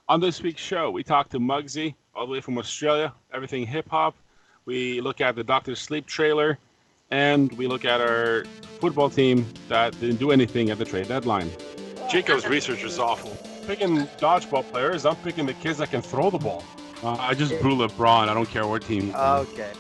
On this week's show, we talk to MUGZY, all the way from Australia, everything hip hop. We look at the Doctor Sleep trailer, and we look at our football team that didn't do anything at the trade deadline. Jacob's research is awful. Picking dodgeball players, I'm picking the kids that can throw the ball. I just blew LeBron. I don't care what team he's on. Okay.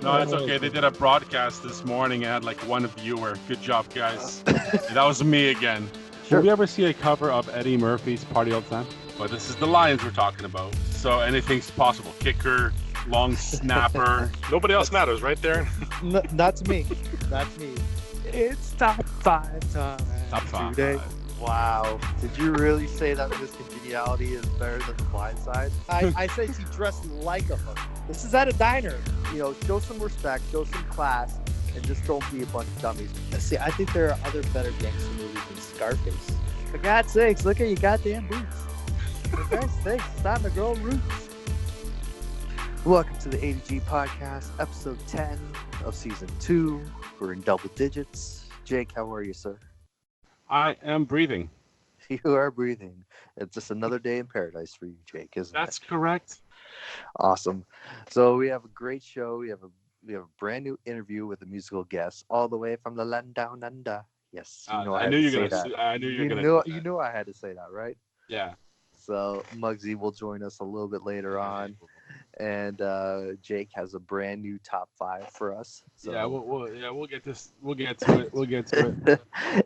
No, it's okay. They did a broadcast this morning and had like one viewer. Good job, guys. That was me again. Did we ever see a cover of Eddie Murphy's Party All the Time? But this is the Lions we're talking about. So anything's possible. Kicker, long snapper. Nobody else matters, right there. Not to me. Not to me. It's top five time. Top five. Today. Wow. Did you really say that Miss Congeniality is better than The Blind Side? I said she dressed like a hooker. This is at a diner. You know, show some respect, show some class, and just don't be a bunch of dummies. See, I think there are other better gangster movies than Scarface. For God's sakes, look at your goddamn boots. For God's sakes, it's time to grow roots. Welcome to the ADG Podcast, episode 10 of season 2. We're in double digits. Jake, how are you, sir? I am breathing. You are breathing. It's just another day in paradise for you, Jake, isn't it? That's correct. Awesome. So we have a great show. We have a brand new interview with a musical guest all the way from the land down under. Yes, you know I knew you were gonna say that. I knew you were You gonna. knew do that. you knew I had to say that, right? Yeah. So MUGZY will join us a little bit later on, and Jake has a brand new top 5 for us. So. Yeah. We'll get this. We'll get to it. We'll get to it.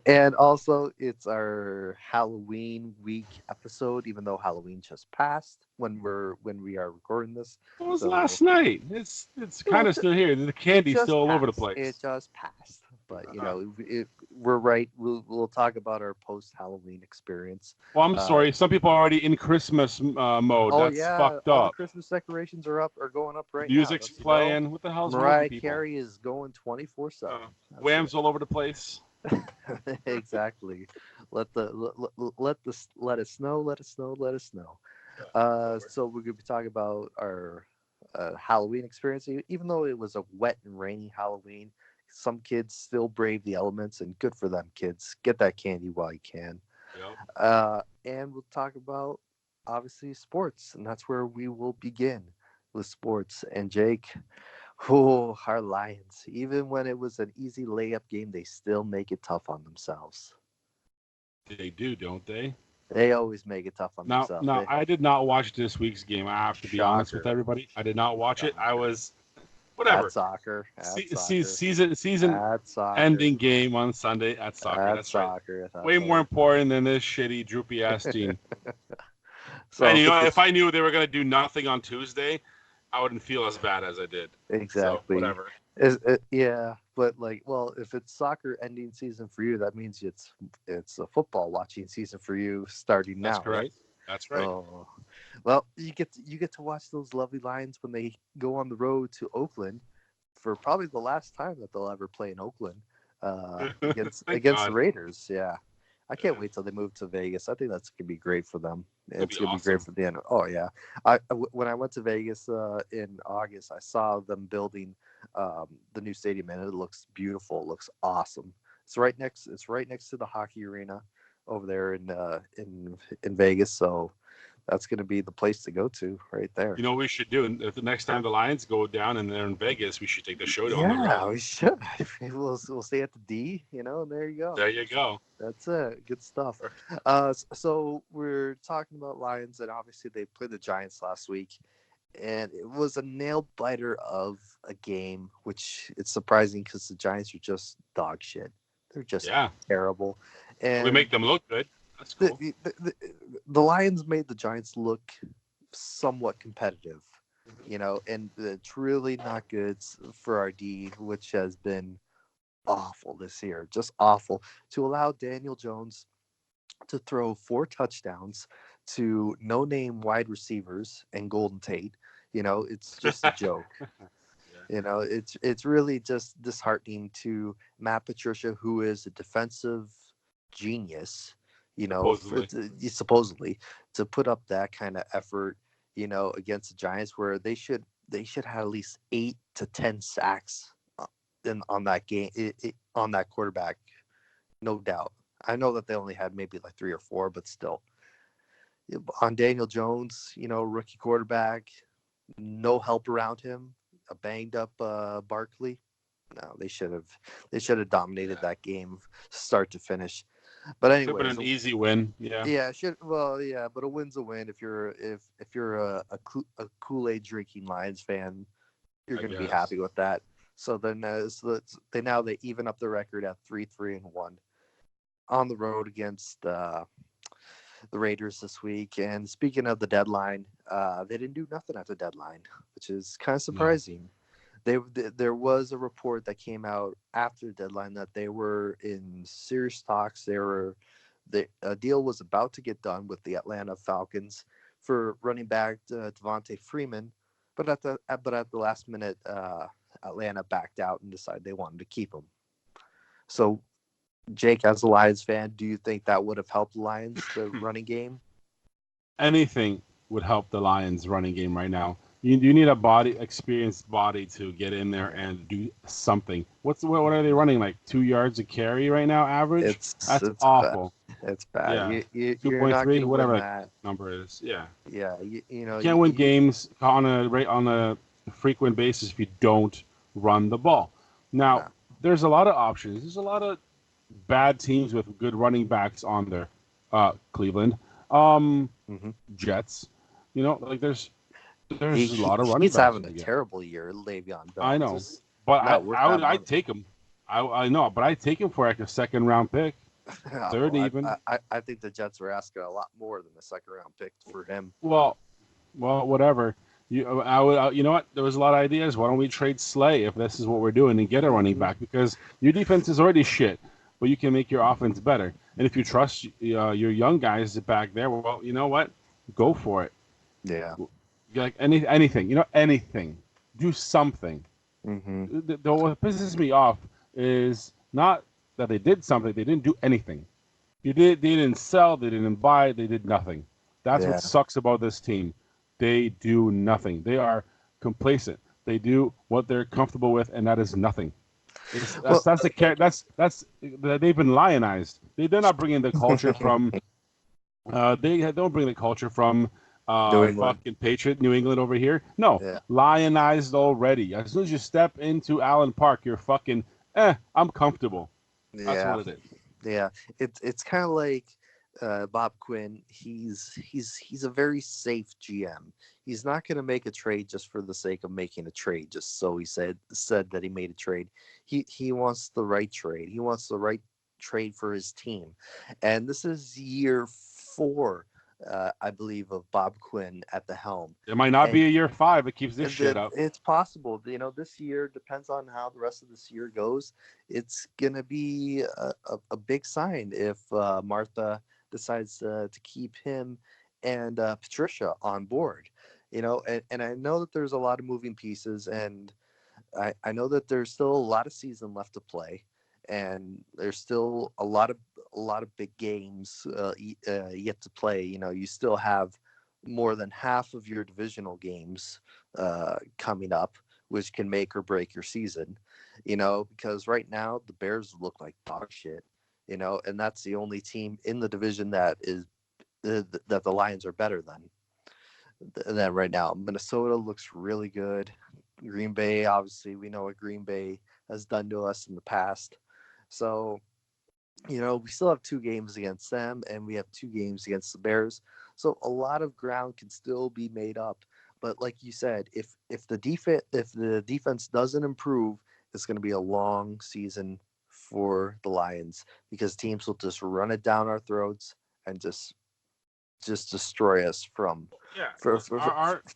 And also, it's our Halloween week episode, even though Halloween just passed when we are recording this. It was So- last night. It's kind of still here. The candy's just still all over the passed. place. It just passed, but you know, we're right. We'll talk about our post Halloween experience. Well, I'm sorry. Some people are already in Christmas mode. Oh That's yeah, fucked all the up. Christmas decorations are going up right Music's now. playing. What the hell's wrong Mariah with people? Carey is going 24/7. Wham's all over the place. Exactly. Let it snow. Let it snow. Let it snow. So we're gonna be talking about our Halloween experience. Even though it was a wet and rainy Halloween, some kids still brave the elements, and good for them, kids. Get that candy while you can. Yep. And we'll talk about obviously sports, and that's where we will begin with sports. And Jake, oh, our Lions, even when it was an easy layup game, they still make it tough on themselves. They do, don't they? They always make it tough on Now, themselves. now, I did not watch this week's game. I have to be honest with Shocker. everybody. I did not watch it. I was whatever. At soccer. Season At soccer. ending game on Sunday at soccer. At That's right. soccer. Way more important than this shitty droopy ass team. So, And you know, if I knew they were gonna do nothing on Tuesday, I wouldn't feel as bad as I did. exactly. So, whatever. Yeah, but like, well, if it's soccer ending season for you, that means it's a football watching season for you starting now. That's correct. Right? That's right. Oh, well, you get to watch those lovely Lions when they go on the road to Oakland for probably the last time that they'll ever play in Oakland against Thank the God. Raiders. Yeah, I can't wait till they move to Vegas. I think that's gonna be great for them. It's be gonna be great awesome. for the end. Oh yeah, when I went to Vegas in August, I saw them building the new stadium, and it looks beautiful. It looks awesome. It's right next to the hockey arena over there in Vegas. So that's going to be the place to go to right there. You know what we should do? If the next time the Lions go down and they're in Vegas, we should take the show down the Yeah, road. we should. We'll stay at the D, and there you go. There you go. That's it. Good stuff. So we're talking about Lions, and obviously they played the Giants last week, and it was a nail biter of a game, which it's surprising because the Giants are just dog shit. They're just terrible. And We make them look good. That's cool. the Lions made the Giants look somewhat competitive, and it's really not good for our D, which has been awful this year, just awful. To allow Daniel Jones to throw 4 touchdowns to no-name wide receivers and Golden Tate, it's just a joke. It's really just disheartening to Matt Patricia, who is a defensive genius, supposedly to put up that kind of effort, against the Giants, where they should have at least 8 to 10 sacks on that game, on that quarterback, no doubt. I know that they only had maybe like 3 or 4, but still, on Daniel Jones, rookie quarterback, no help around him, a banged up Barkley. No, they should have dominated that game start to finish. But Could have been anyways, an easy win. Yeah. yeah, but a win's a win. If you're a Kool-Aid drinking Lions fan, you're I going to be guess. happy with that. So then they even up the record at 3-3-1 on the road against the Raiders this week. And speaking of the deadline, they didn't do nothing at the deadline, which is kind of No. surprising. There was a report that came out after the deadline that they were in serious talks. A deal was about to get done with the Atlanta Falcons for running back Devontae Freeman, but at the last minute, Atlanta backed out and decided they wanted to keep him. So, Jake, as a Lions fan, do you think that would have helped the Lions, the running game? Anything would help the Lions running game right now. You need a experienced body to get in there and do something. What are they running, like 2 yards a carry right now, average? That's It's awful. bad. It's bad. Yeah. You're not 2.3, going to whatever win that that. number is. Yeah. Yeah, you Can't win games on a frequent basis if you don't run the ball. Now, No. there's a lot of options. There's a lot of bad teams with good running backs on there. Cleveland, Jets. Like there's a lot of running He's backs. having a terrible year, Le'Veon Bell. I know, Just but not worth that I'd money. take him. I know, but I'd take him for like a second round pick. Third even. I think the Jets were asking a lot more than a second round pick for him. Well, whatever. You know what? There was a lot of ideas. Why don't we trade Slay if this is what we're doing and get a running back? Because your defense is already shit, but you can make your offense better. And if you trust your young guys back there, well, you know what? Go for it. Yeah. Like anything. Anything. Do something. Mm-hmm. What pisses me off is not that they did something. They didn't do anything. They didn't sell. They didn't buy. They did nothing. That's Yeah. what sucks about this team. They do nothing. They are complacent. They do what they're comfortable with, and that is nothing. They've been lionized. They're not bringing the culture from. They don't bring the culture from New England. fucking Patriot New England over here. No, Yeah. lionized already. As soon as you step into Allen Park, you're fucking. I'm comfortable. That's Yeah. what it is. Yeah. It's kind of like Bob Quinn. He's a very safe GM. He's not going to make a trade just for the sake of making a trade, just so he said that he made a trade. He wants the right trade. He wants the right trade for his team. And this is year 4, I believe, of Bob Quinn at the helm. It might not be a year 5. It keeps this shit up. It's possible. This year depends on how the rest of this year goes. It's going to be a big sign if Martha decides to keep him and Patricia on board. And I know that there's a lot of moving pieces, and I know that there's still a lot of season left to play, and there's still a lot of big games yet to play. You still have more than half of your divisional games coming up, which can make or break your season. Because right now the Bears look like dog shit. And that's the only team in the division that is that the Lions are better than right now. Minnesota looks really good. Green Bay, obviously, we know what Green Bay has done to us in the past. So, we still have 2 games against them, and we have 2 games against the Bears. So a lot of ground can still be made up. But like you said, if the defense doesn't improve, it's going to be a long season for the Lions, because teams will just run it down our throats and just destroy us from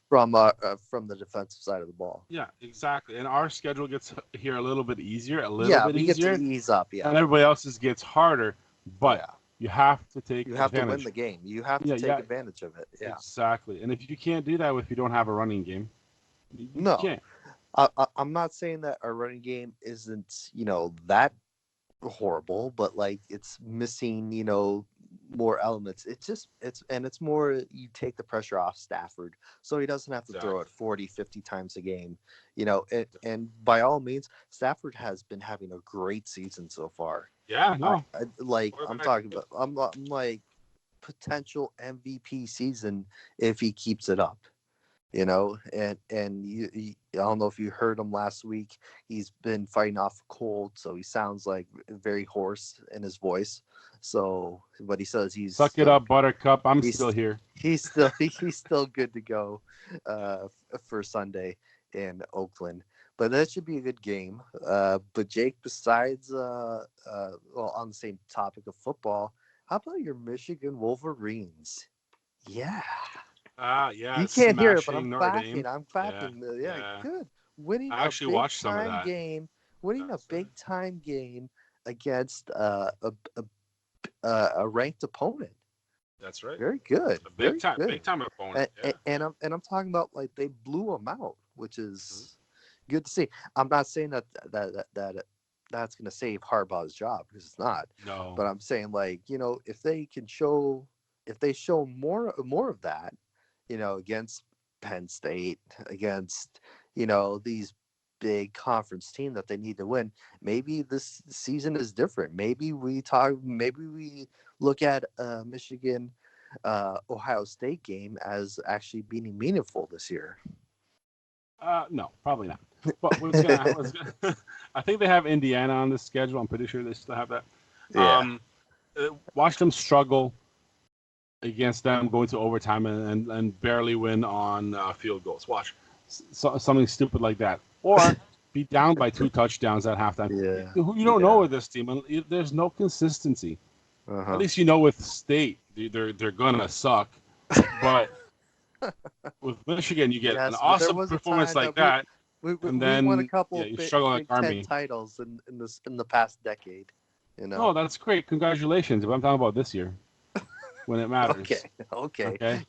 from the defensive side of the ball. Yeah, exactly. And our schedule gets here a little bit easier, We get to ease up, and everybody else's gets harder. But you have to take You have advantage. to win the game. You have to take advantage of it. Yeah, exactly. And if you can't do that if you don't have a running game, you can't. I'm not saying that our running game isn't that horrible, but like it's missing more elements. It's more, you take the pressure off Stafford, so he doesn't have to throw it 40-50 times a game. And by all means, Stafford has been having a great season so far. Yeah, no. I'm like potential MVP season if he keeps it up. And I don't know if you heard him last week. He's been fighting off a cold, so he sounds like very hoarse in his voice. So, but he says Suck it up, Buttercup. I'm still here. He's still good to go for Sunday in Oakland. But that should be a good game. But Jake, besides well, on the same topic of football, how about your Michigan Wolverines? Yeah. Yeah. You can't hear it, but I'm Notre clapping. Dame. I'm clapping. Yeah, good. Winning I actually watched some of that. Winning a big time game against a ranked opponent. That's right. Very good. A big time opponent. And I'm talking about like they blew them out, which is good to see. I'm not saying that that's going to save Harbaugh's job, because it's not. No. But I'm saying, like, if they show more of that, against Penn State, against these big conference team that they need to win, maybe this season is different. Maybe we look at Michigan Ohio State game as actually being meaningful this year. No, probably not. But I think they have Indiana on the schedule. I'm pretty sure they still have that. Yeah. Watch them struggle against them, going to overtime and barely win on field goals. Watch something stupid like that, or be down by 2 touchdowns at halftime. Yeah. You don't know with this team. There's no consistency. At least with State, they're gonna suck. But with Michigan, you get an awesome performance like that. And then we won a couple you struggle like Big Army. Ten titles in the past decade. Oh, that's great! Congratulations. But I'm talking about this year, when it matters. Okay.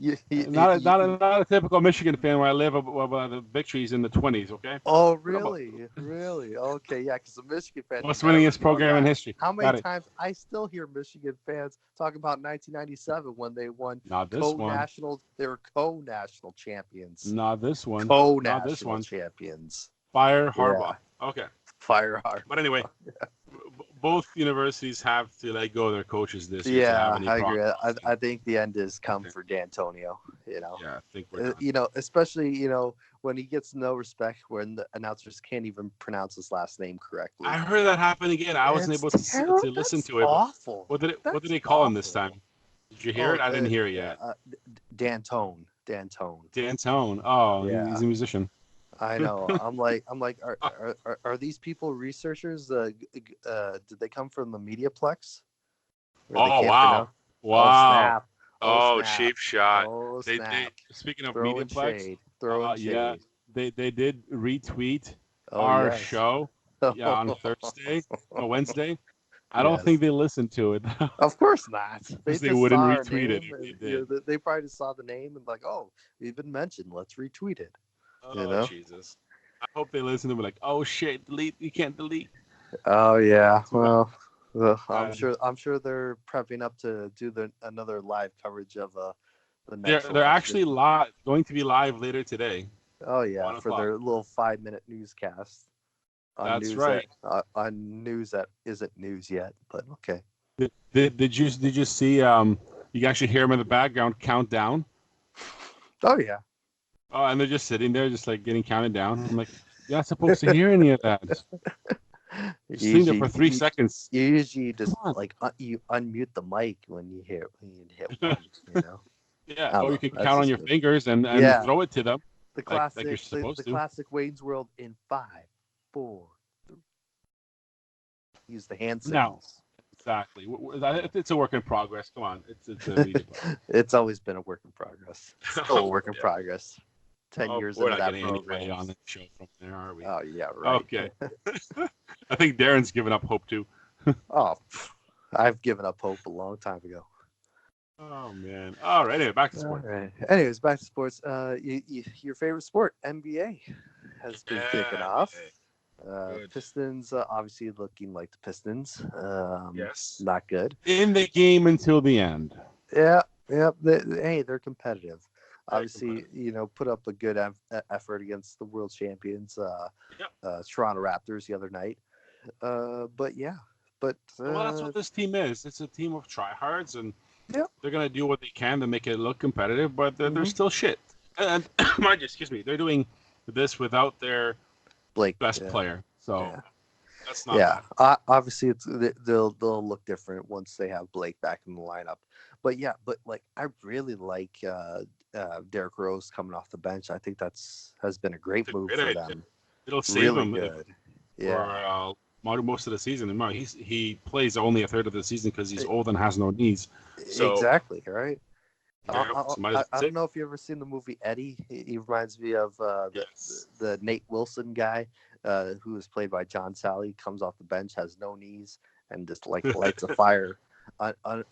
Not a typical Michigan fan where I live about the victories in the 20s. Okay. Oh, really? Okay, yeah. Because the Michigan fans. Most winningest program in history. How many times I still hear Michigan fans talk about 1997 when they won co-national? They were co-national champions. Not this one. Co-national champions. Fire Harbaugh. Yeah. Okay. Fire Harbaugh. But anyway, both universities have to let go of their coaches this year. Yeah, I agree. I think the end is come for D'Antonio. Yeah, I think we're done. Especially when he gets no respect, when the announcers can't even pronounce his last name correctly. I heard that happen again. I wasn't able to listen to it. Awful. What did they call him this time? Did you hear it? I didn't hear it yet. D'Antone. Oh, yeah. He's a musician. I know. I'm like, are these people researchers? Did they come from the Mediaplex? Oh wow! Wow! Oh, cheap shot. Oh, they speaking of throwing Mediaplex, shade. Yeah, they did retweet our show on Wednesday. I don't think they listened to it. Of course not. They wouldn't retweet it. They probably just saw the name and like, oh, we've been mentioned. Let's retweet it. Jesus! I hope they listen to me like, oh shit, delete. You can't delete. Oh yeah. Well, I'm sure they're prepping up to do another live coverage of the next. They're actually going to be live later today. Oh yeah, for their little 5-minute newscast. That's right. On news that isn't news yet, but okay. Did you see? You can actually hear them in the background count down. Oh yeah. Oh, and they're just sitting there, just like getting counted down. I'm like, you're not supposed to hear any of that. You're sitting there for 3 seconds. You usually just you unmute the mic when you hit one, Yeah, or you can count on your fingers and throw it to them. The classic, like you're supposed to. Classic Wayne's World in 5, 4, 3. Use the hand signals. No, exactly. It's a work in progress. Come on, it's always been a work in progress. Still a work in progress. 10 years into that program. We're not getting on the show from there, are we? Oh yeah, right. Okay. I think Darren's given up hope too. I've given up hope a long time ago. Oh man. All right. Anyway, back to sports. All right. Anyways, back to sports. Your favorite sport, NBA, has been kicking off. Pistons obviously looking like the Pistons. Yes. Not good. In the game until the end. Yeah. They're competitive. Obviously, put up a good effort against the world champions, Toronto Raptors the other night. But that's what this team is. It's a team of tryhards, and Yeah. They're gonna do what they can to make it look competitive, but they're Hmm. still shit. And mind you, excuse me, they're doing this without their Blake. best Yeah. player, so Yeah. that's not Yeah. bad. Obviously, they'll look different once they have Blake back in the lineup. But yeah, but like I really like Derrick Rose coming off the bench. I think has been a great It's a move great for idea. them. It'll save Really him good. for Yeah. most of the season. And he plays only a third of the season because he's old and has no knees. So Exactly, right? yeah, so might as well I don't save. know if you ever seen the movie Eddie. He reminds me of Yes. the Nate Wilson guy, who was played by John Sally. Comes off the bench, has no knees, and just like lights a fire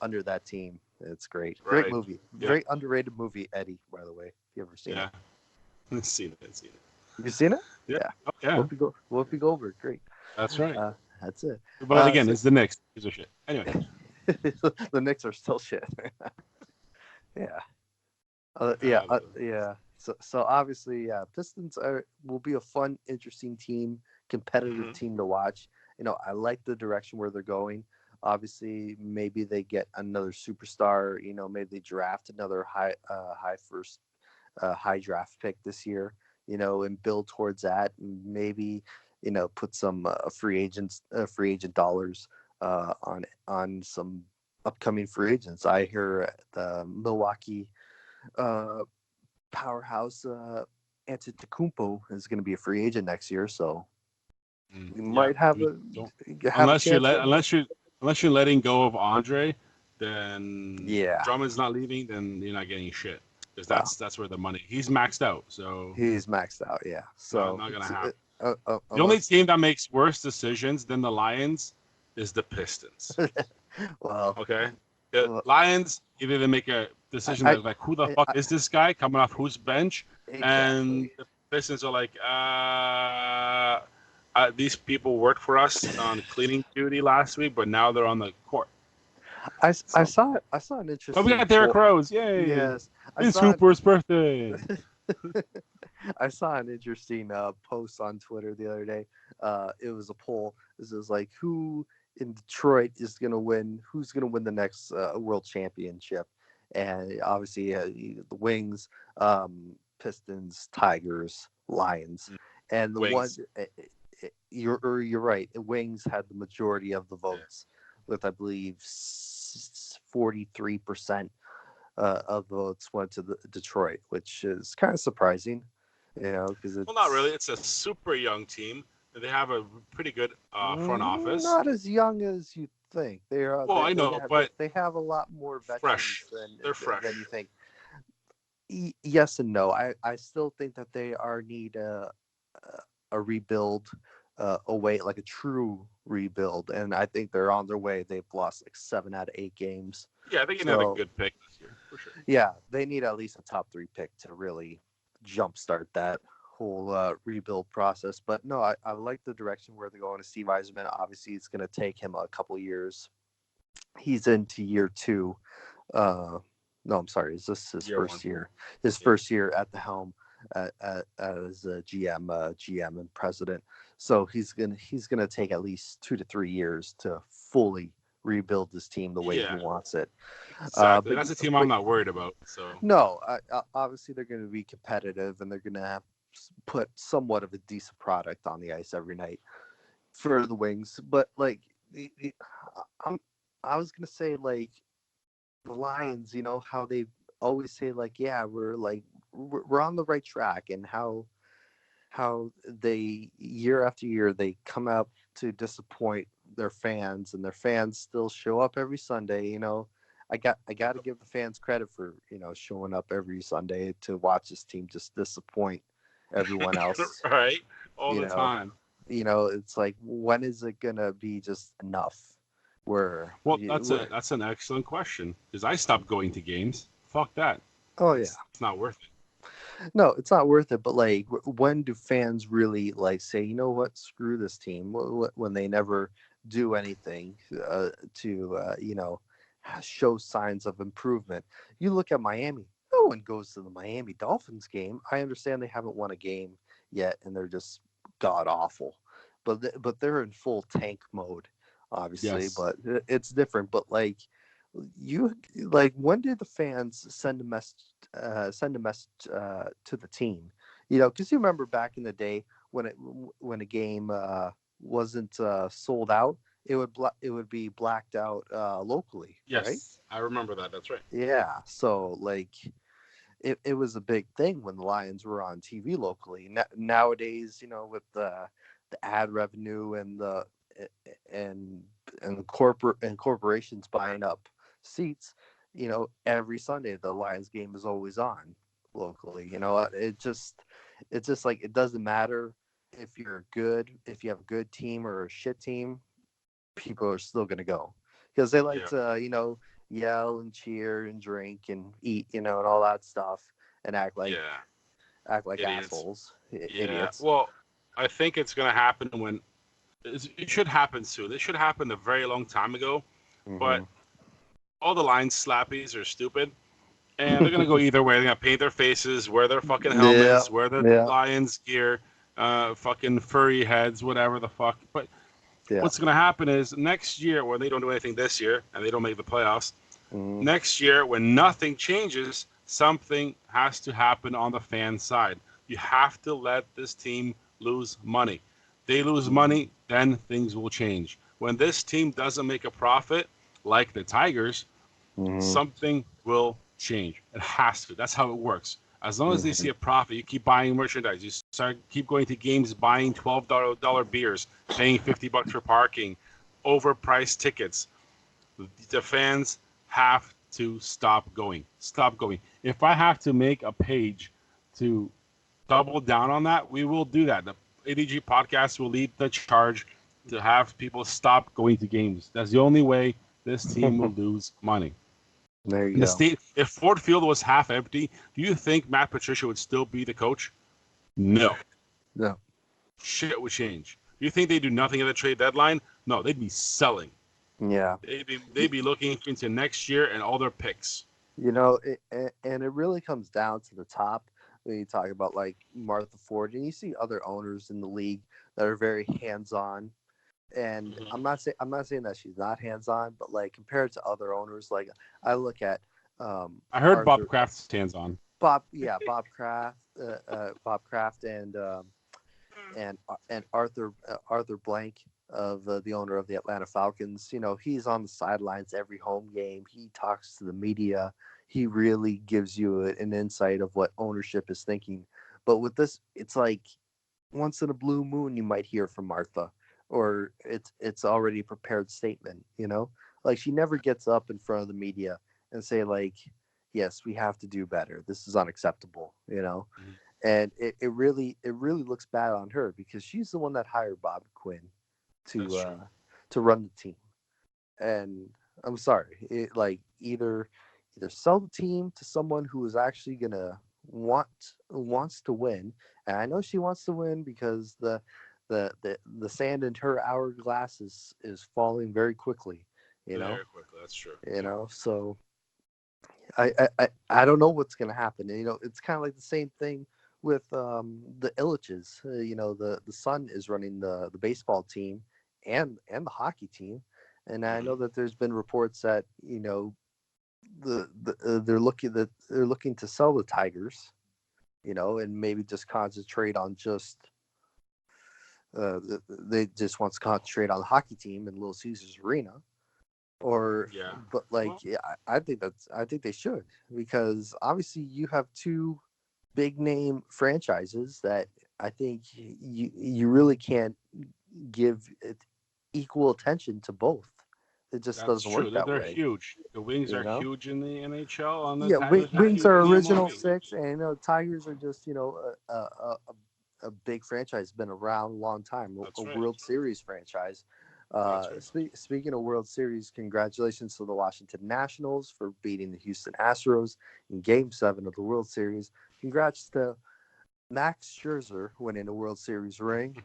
under that team. It's great, great Right. movie, Yeah. very underrated movie. Eddie, by the way, if you ever seen it. Yeah. Seen it. Seen it. You seen it? Yeah. Yeah. Oh, yeah. Whoopi Goldberg, great. That's right. That's it. But again, So it's the Knicks. Piece of shit. Anyway. the Knicks are still shit. Yeah. Uh, Yeah. So obviously, yeah, Pistons will be a fun, interesting team, competitive mhm. team to watch. I like the direction where they're going. Obviously, maybe they get another superstar. Maybe they draft another high draft pick this year. And build towards that, and maybe put some free agent dollars on some upcoming free agents. I hear the Milwaukee uh, powerhouse Antetokounmpo is going to be a free agent next year, so we Yeah. might have We a don't have a chance there. unless you're letting go of Andre, then Yeah, Drummond's not leaving. Then you're not getting shit because well, that's where the money. He's maxed out, so he's maxed out. Yeah, so not gonna it's happen. The only unless team that makes worse decisions than the Lions is the Pistons. well, Okay, the well, Lions either they make a decision I, that like, who the I, fuck I is this guy coming off whose bench, and exactly. the Pistons are like, these people worked for us on cleaning duty last week, but now they're on the court. So, I saw an but we interesting got Derrick poll. Rose, yay! Yes, I It's saw Hooper's birthday. I saw an interesting post on Twitter the other day. It was a poll. This is like who in Detroit is going to win? Who's going to win the next world championship? And obviously, the Wings, Pistons, Tigers, Lions, and the one Wings. you're right. The Wings had the majority of the Yeah. votes, with I believe 43% of votes went to Detroit, which is kind of surprising, because Well, not really. it's It's a super young team. They have a pretty good front office. not as young as you think. They are Well, I know, but they have a lot more fresh. veterans They're than you fresh. think. Yes and no. I still think that they are need a rebuild, away like a true rebuild, and I think they're on their way. They've lost like 7 out of 8 games, Yeah, I think you had a so good pick this year for sure. yeah, they need at least a top 3 pick to really jumpstart that whole rebuild process. But no, I like the direction where they're going to Steve Eiserman. Obviously, it's going to take him a couple years. He's into year 2. Uh, no, I'm sorry. Is this his Year one. first year? His Yeah. first year at the helm as a GM and president. So he's gonna take at least 2 to 3 years to fully rebuild this team the way he Yeah, wants it. exactly. But That's a team I'm but not worried about. So no, obviously they're going to be competitive and they're going to have put somewhat of a decent product on the ice every night for the Wings. But like, I'm, I was going to say like the Lions, how they always say like, yeah, we're on the right track, and how they year after year they come out to disappoint their fans, and their fans still show up every Sunday. I got to give the fans credit for showing up every Sunday to watch this team just disappoint everyone else. right, all You the know, time. it's like, when is it gonna be just enough? Where Well, that's an excellent question because I stopped going to games. Fuck that. oh yeah, It's not worth it. no, it's not worth it. But like, when do fans really like say, what, screw this team? When they never do anything to show signs of improvement. You look at Miami. No one goes to the Miami Dolphins game. I understand they haven't won a game yet, and they're just god awful. But they're in full tank mode, obviously. Yes. But it's different. But like you like when did the fans send a message to the team? You know, because you remember back in the day when a game wasn't sold out, it would be blacked out locally, right? Yes, I remember that. That's right. Yeah. So like it was a big thing when the Lions were on TV locally. Nowadays, you know, with the ad revenue and the and and corporations buying up seats, you know, every Sunday the Lions game is always on locally. You know, it's just like it doesn't matter if you're good, if you have a good team or a shit team, people are still gonna go because they like Yeah, to, you know, yell and cheer and drink and eat, you know, and all that stuff and yeah, act like idiots. assholes, Yeah. idiots. Well, I think it's gonna happen when it should happen soon. It should happen a very long time ago. But Hmm. all the line slappies are stupid, and they're gonna go either way. They're gonna paint their faces, wear their fucking Yeah, helmets, wear the yeah, Lions gear, fucking furry heads, whatever the fuck. But yeah. what's gonna happen is next year, when they don't do anything this year and they don't make the playoffs, Hmm. next year when nothing changes, something has to happen on the fan side. You have to let this team lose money. They lose Hmm. money, then things will change. When this team doesn't make a profit, like the Tigers, Hmm. something will change. It has to. That's how it works. As long as they Hmm. see a profit, you keep buying merchandise. You start keep going to games, buying $12 beers, paying $50 for parking, overpriced tickets. The fans have to stop going. Stop going. If I have to make a page to double down on that, we will do that. The ADG podcast will lead the charge to have people stop going to games. That's the only way this team will lose money. There you In the go. state, if Ford Field was half empty, do you think Matt Patricia would still be the coach? No. No. Shit would change. Do you think they do nothing at the trade deadline? No, they'd be selling. Yeah. They'd be looking into next year and all their picks. You know, and it really comes down to the top when you talk about like Martha Ford, and you see other owners in the league that are very hands-on. And Mhm. I'm not saying that she's not hands-on, but like compared to other owners, like I look at I heard Bob Arthur, Kraft's hands on. Bob Kraft, and Arthur Blank of the owner of the Atlanta Falcons. You know, he's on the sidelines every home game. He talks to the media. He really gives you an insight of what ownership is thinking. But with this, it's like once in a blue moon you might hear from Martha, or it's already a prepared statement. You know, like she never gets up in front of the media and say like, "Yes, we have to do better. This is unacceptable." You know, Mhm. and it really looks bad on her because she's the one that hired Bob Quinn That's to true. to run the team. And I'm sorry, either sell the team to someone who is actually gonna wants to win, and I know she wants to win because the sand in her hourglass is falling very quickly, you know, Very quickly. That's true. so I don't know what's going to happen. And, you know, it's kind of like the same thing with the Illiches. You know, the son is running the baseball team and the hockey team, and I Hmm. know that there's been reports that you know they're looking to sell the Tigers. You know, and maybe just concentrate on just they just wants to concentrate on the hockey team in Little Caesars Arena or Yeah. but like Well, yeah, I think they should because obviously you have two big name franchises that I think you really can't give it equal attention to both. It just that's doesn't work true. that They're way, huge. The Wings you are know. huge in the NHL, and the Yeah, Tigers are Wings huge are in the original MLB. six, and you know Tigers are just you know a big franchise, been around a long time, a That's right. World Series franchise. That's right. Speaking of World Series, congratulations to the Washington Nationals for beating the Houston Astros in Game 7 of the World Series. Congrats to Max Scherzer winning a World Series ring,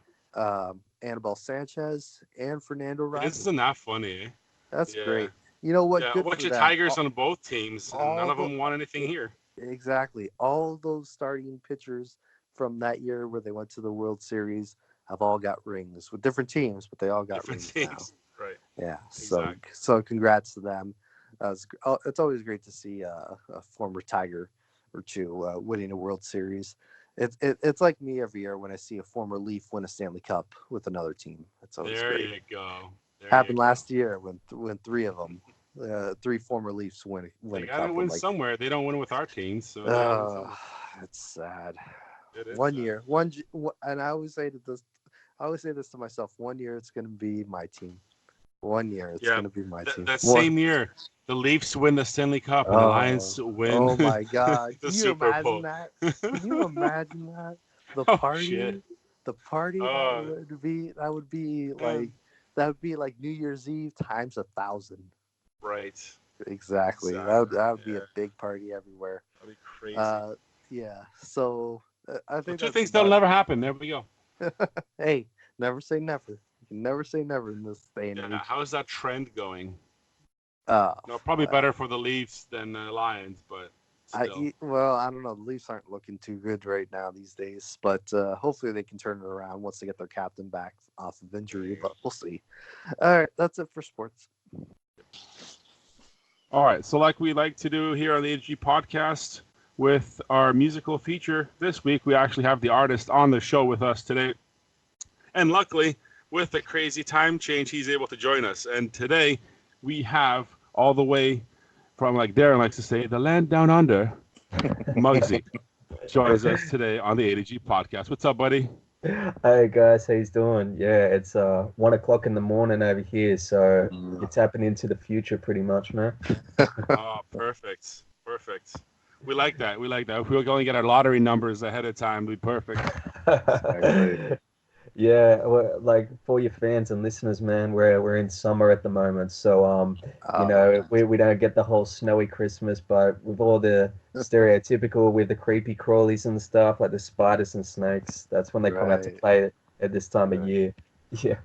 Anibal Sanchez, and Fernando Rodney. Isn't that funny? Eh? That's Yeah. great. You know what? Yeah. A Good bunch for of them. Tigers on both teams, and none All of the them won anything here. Exactly. All those starting pitchers from that year where they went to the World Series have all got rings with different teams, but they all got Different rings now. teams. Right. Yeah. Exactly. So congrats to them. It's always great to see a former Tiger or two winning a World Series. It's like me every year when I see a former Leaf win a Stanley Cup with another team. It's always There great. you go. Happened last year when three of them, three former Leafs win They a got to cup. win Like, somewhere. They don't win with our teams, so it's sad. it is One sad. year, and I always say this to myself. One year it's gonna be my team. One year it's gonna be my team. That same year, the Leafs win the Stanley Cup and the Lions win. Oh my God! the Can you Super imagine Bowl. that? Can you imagine that? The Oh party, shit! the party that would be like New Year's Eve times 1,000. Right. Exactly. Exactly. That would be a big party everywhere. That'd be crazy. Yeah. So I So think two that's things that'll never happen. There we go. Hey, never say never. You can never say never in this day and Yeah. age. How's that trend going? Uh, No, probably better for the Leafs than the Lions, but still. I don't know. The Leafs aren't looking too good right now these days, but hopefully they can turn it around once they get their captain back off of injury. But we'll see. All right, that's it for sports. All right. So, like we like to do here on the AG podcast with our musical feature this week, we actually have the artist on the show with us today. And luckily, with the crazy time change, he's able to join us. And today, we have all the way from, like Darren likes to say, the land down under, MUGZY joins us today on the ADG podcast. What's up, buddy? Hey guys, how you doing? Yeah, it's 1 o'clock in the morning over here, so you're tapping into the future pretty much, man. Oh, perfect. We like that. If we were going to get our lottery numbers ahead of time, it'd be perfect. Exactly. Yeah, like for your fans and listeners, man, we're in summer at the moment, so we don't get the whole snowy Christmas, but with all the stereotypical with the creepy crawlies and stuff like the spiders and snakes, that's when they come out to play at this time of year. Yeah.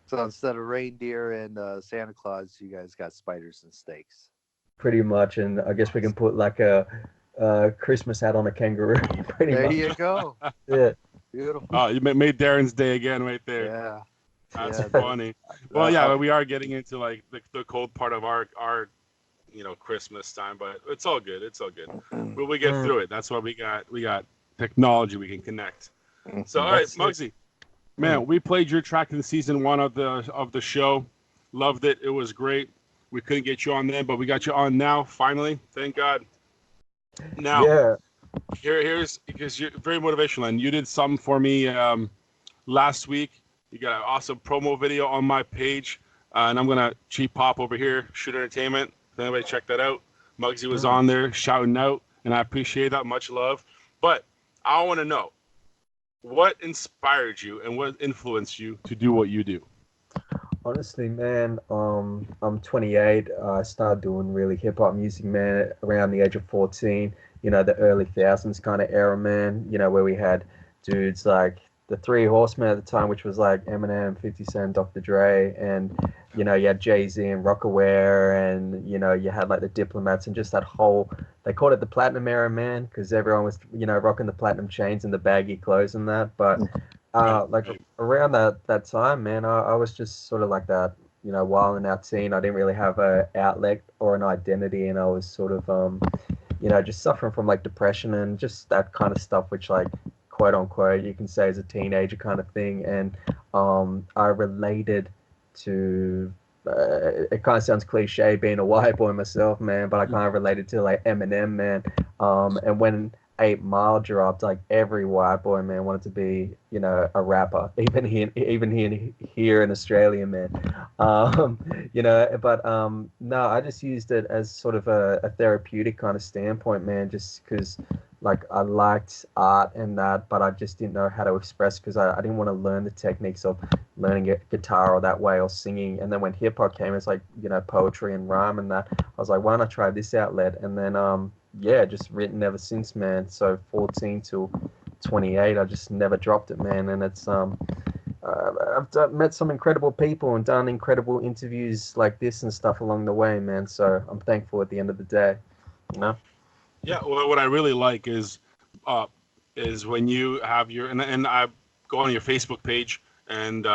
So instead of reindeer and Santa Claus, you guys got spiders and snakes. Pretty much, and I guess we can put like a Christmas hat on a kangaroo. Pretty There much. you go. Yeah. Beautiful. Oh, you made Darren's day again right there. Yeah. That's funny. Well, yeah, we are getting into like the cold part of our Christmas time, but it's all good. But we get through it. That's why we got technology we can connect. So all right, MUGZY, man, we played your track in season 1 of the show. Loved it. It was great. We couldn't get you on then, but we got you on now. Finally, thank God. Now, Yeah. here's because you're very motivational, and you did something for me last week. You got an awesome promo video on my page, and I'm gonna cheap pop over here, Shoot Entertainment. If anybody check that out, MUGZY was on there shouting out, and I appreciate that. Much love. But I want to know what inspired you and what influenced you to do what you do. Honestly, man, I'm 28. I started doing really hip hop music, man, around the age of 14. The early thousands kind of era, man. Where we had dudes like the Three Horsemen at the time, which was like Eminem, 50 Cent, Dr. Dre, and you had Jay-Z and Rockaware, and you had like the Diplomats and just that whole. They called it the Platinum era, man, because everyone was rocking the platinum chains and the baggy clothes and that, but. Like around that time, man, I was just sort of like that, wilding out teen. I didn't really have a outlet or an identity, and I was sort of, just suffering from like depression and just that kind of stuff, which like quote unquote you can say is a teenager kind of thing. And I related to. It kind of sounds cliche being a white boy myself, man, but I kind of related to like Eminem, man. And when 8 Mile dropped, like every white boy, man, wanted to be, a rapper, even here in Australia, man. But no, I just used it as sort of a therapeutic kind of standpoint, man, just because like I liked art and that, but I just didn't know how to express because I didn't want to learn the techniques of learning a guitar or that way or singing. And then when hip hop came, it's like, poetry and rhyme and that. I was like, why not try this outlet? And then just written ever since, man. So 14 till 28, I just never dropped it, man. And it's I've met some incredible people and done incredible interviews like this and stuff along the way, man. So I'm thankful at the end of the day, Yeah, well, what I really like is when you have your and I go on your Facebook page and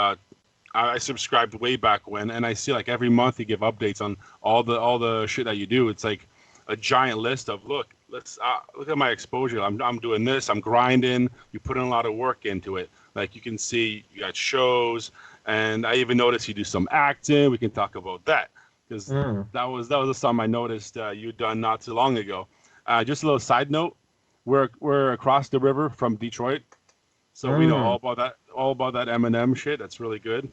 I subscribed way back when, and I see like every month you give updates on all the shit that you do. It's like a giant list of look at my exposure. I'm doing this. I'm grinding. You put in a lot of work into it. Like you can see, you got shows, and I even noticed you do some acting. We can talk about that because that was something I noticed you'd done not too long ago. Just a little side note: we're across the river from Detroit, so we know all about that Eminem shit. That's really good,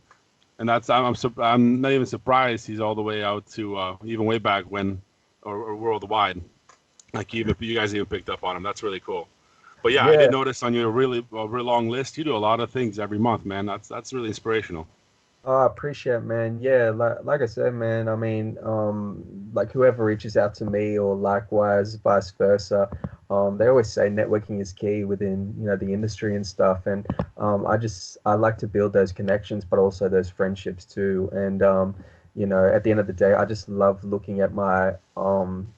and I'm not even surprised he's all the way out to even way back when or worldwide. Like even you guys even picked up on him. That's really cool. But yeah, I did notice on your really long list, you do a lot of things every month, man. That's really inspirational. Oh, I appreciate it, man. Yeah, like I said, man, I mean, like whoever reaches out to me or likewise, vice versa, they always say networking is key within, the industry and stuff. And I like to build those connections, but also those friendships too. And, at the end of the day, I just love looking at my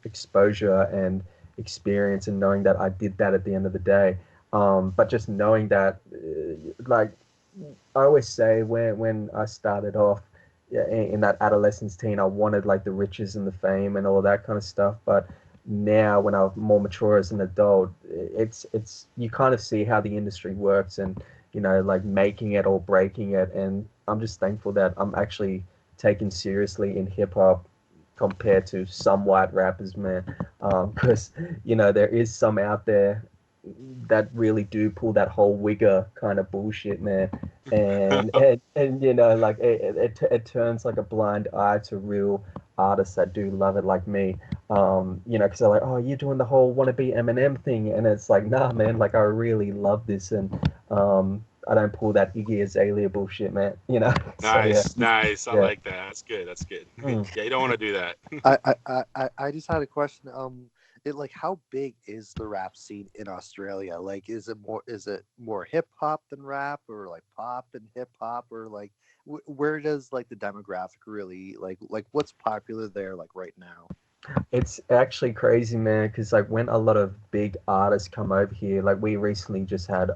exposure and experience and knowing that I did that at the end of the day. But just knowing that, like, I always say when I started off in that adolescence teen, I wanted like the riches and the fame and all that kind of stuff. But now when I'm more mature as an adult, it's you kind of see how the industry works and, like making it or breaking it. And I'm just thankful that I'm actually taken seriously in hip hop compared to some white rappers, man. Because, there is some out there that really do pull that whole wigger kind of bullshit, man. And like it turns like a blind eye to real artists that do love it like me. Because they're like, oh, you're doing the whole wannabe Eminem thing, and it's like, nah, man, like I really love this, and I don't pull that Iggy Azalea bullshit, man. Nice, nice. I Yeah. like that. That's good. That's good. Yeah, you don't want to do that. I just had a question. Like how big is the rap scene in Australia? Like, is it more hip hop than rap, or like pop and hip hop, or like where does like the demographic really like what's popular there like right now? It's actually crazy, man, because like when a lot of big artists come over here, like we recently just had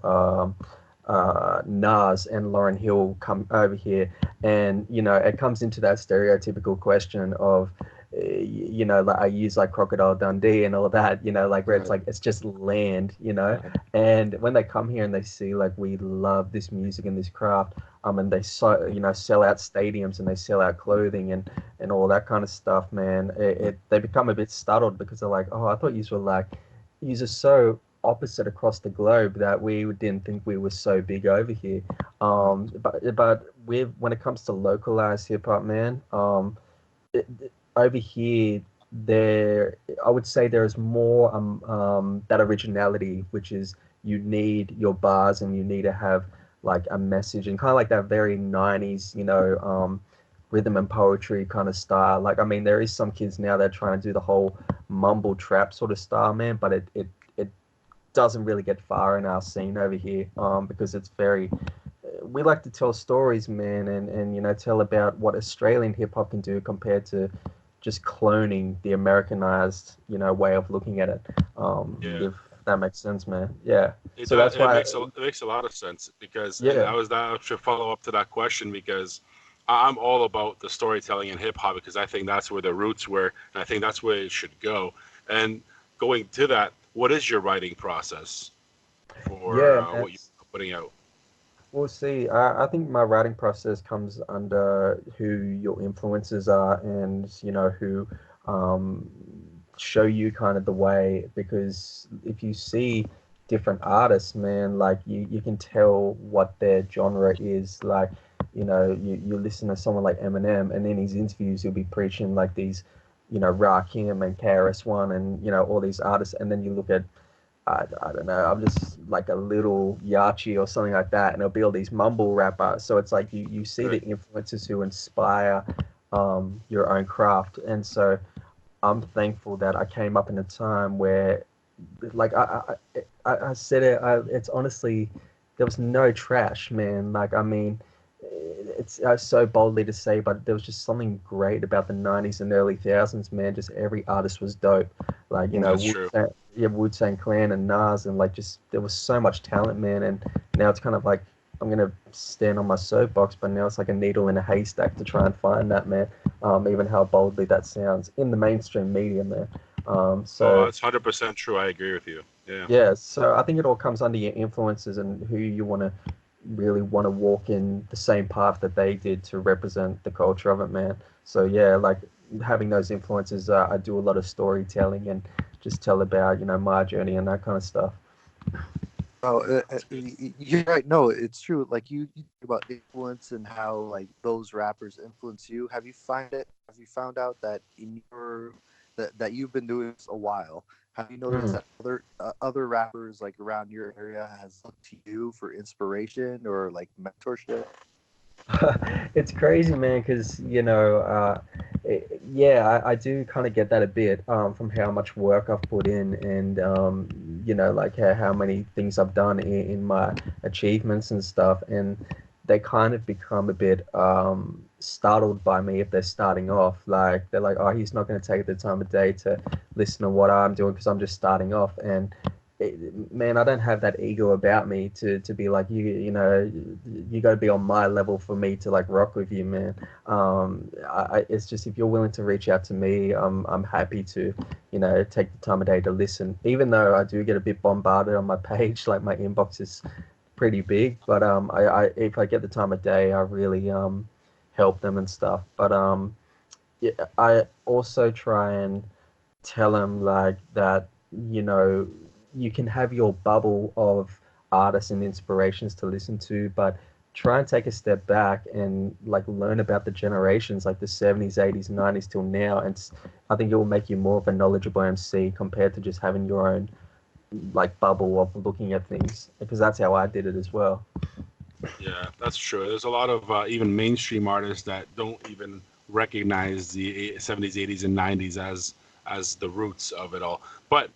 Nas and Lauryn Hill come over here, and it comes into that stereotypical question of like I use like Crocodile Dundee and all that, like where it's like it's just land, and when they come here and they see like we love this music and this craft, and they sell out stadiums and they sell out clothing and all that kind of stuff, man, they become a bit startled because they're like, oh, I thought yous are so opposite across the globe that we didn't think we were so big over here. But when it comes to localized hip hop, man, over here I would say there is more that originality, which is you need your bars and you need to have like a message and kind of like that very 90s, rhythm and poetry kind of style. Like, I mean, there is some kids now that are trying to do the whole mumble trap sort of style, man, but it doesn't really get far in our scene over here, because it's very, we like to tell stories, man, and tell about what Australian hip hop can do compared to just cloning the Americanized, way of looking at it. If that makes sense, man. Yeah. So that's why it makes a lot of sense, because I should follow up to that question, because I'm all about the storytelling in hip hop, because I think that's where the roots were, and I think that's where it should go. And going to that, what is your writing process for what you're putting out? We'll see. I think my writing process comes under who your influences are and, who show you kind of the way. Because if you see different artists, man, like you can tell what their genre is. Like, you listen to someone like Eminem, and in his interviews, he'll be preaching like these, Rakim and KRS-One and, all these artists. And then you look at, I don't know, I'm just like a little Yachi or something like that, and it'll be all these mumble rappers. So it's like you see the influences who inspire your own craft. And so I'm thankful that I came up in a time where, like I said it, it's honestly, there was no trash, man. Like, I mean, it's so boldly to say, but there was just something great about the 90s and early thousands, man. Just every artist was dope. Like, Wu-Tang Clan and Nas, and like just there was so much talent, man. And now it's kind of like I'm gonna stand on my soapbox, but now it's like a needle in a haystack to try and find that, man. Even how boldly that sounds in the mainstream media, man. Oh, So that's 100% true. I agree with you. Yeah. yeah, so I think it all comes under your influences and who you really want to walk in the same path that they did to represent the culture of it, man. So yeah, like having those influences, I do a lot of storytelling and just tell about my journey and that kind of stuff. Oh, you're right. No, it's true. Like you talk about influence and how like those rappers influence you. Have you found out that that you've been doing this a while? Have you noticed Mm. that other rappers like around your area has looked to you for inspiration or like mentorship? It's crazy, man, because yeah, I do kind of get that a bit from how much work I've put in, and like how many things I've done in my achievements and stuff, and they kind of become a bit startled by me if they're starting off. Like they're like, oh, he's not going to take the time of day to listen to what I'm doing because I'm just starting off, and man, I don't have that ego about me to be like you got to be on my level for me to like rock with you, man. It's just if you're willing to reach out to me, I'm happy to take the time of day to listen. Even though I do get a bit bombarded on my page, like my inbox is pretty big, but I if I get the time of day, I really help them and stuff. But yeah, I also try and tell them like that, you know, you can have your bubble of artists and inspirations to listen to, but try and take a step back and like learn about the generations like the 70s, 80s, 90s till now. And I think it will make you more of a knowledgeable MC compared to just having your own like bubble of looking at things, because that's how I did it as well. Yeah, that's true. There's a lot of even mainstream artists that don't even recognize the 70s, 80s, and 90s as the roots of it all. But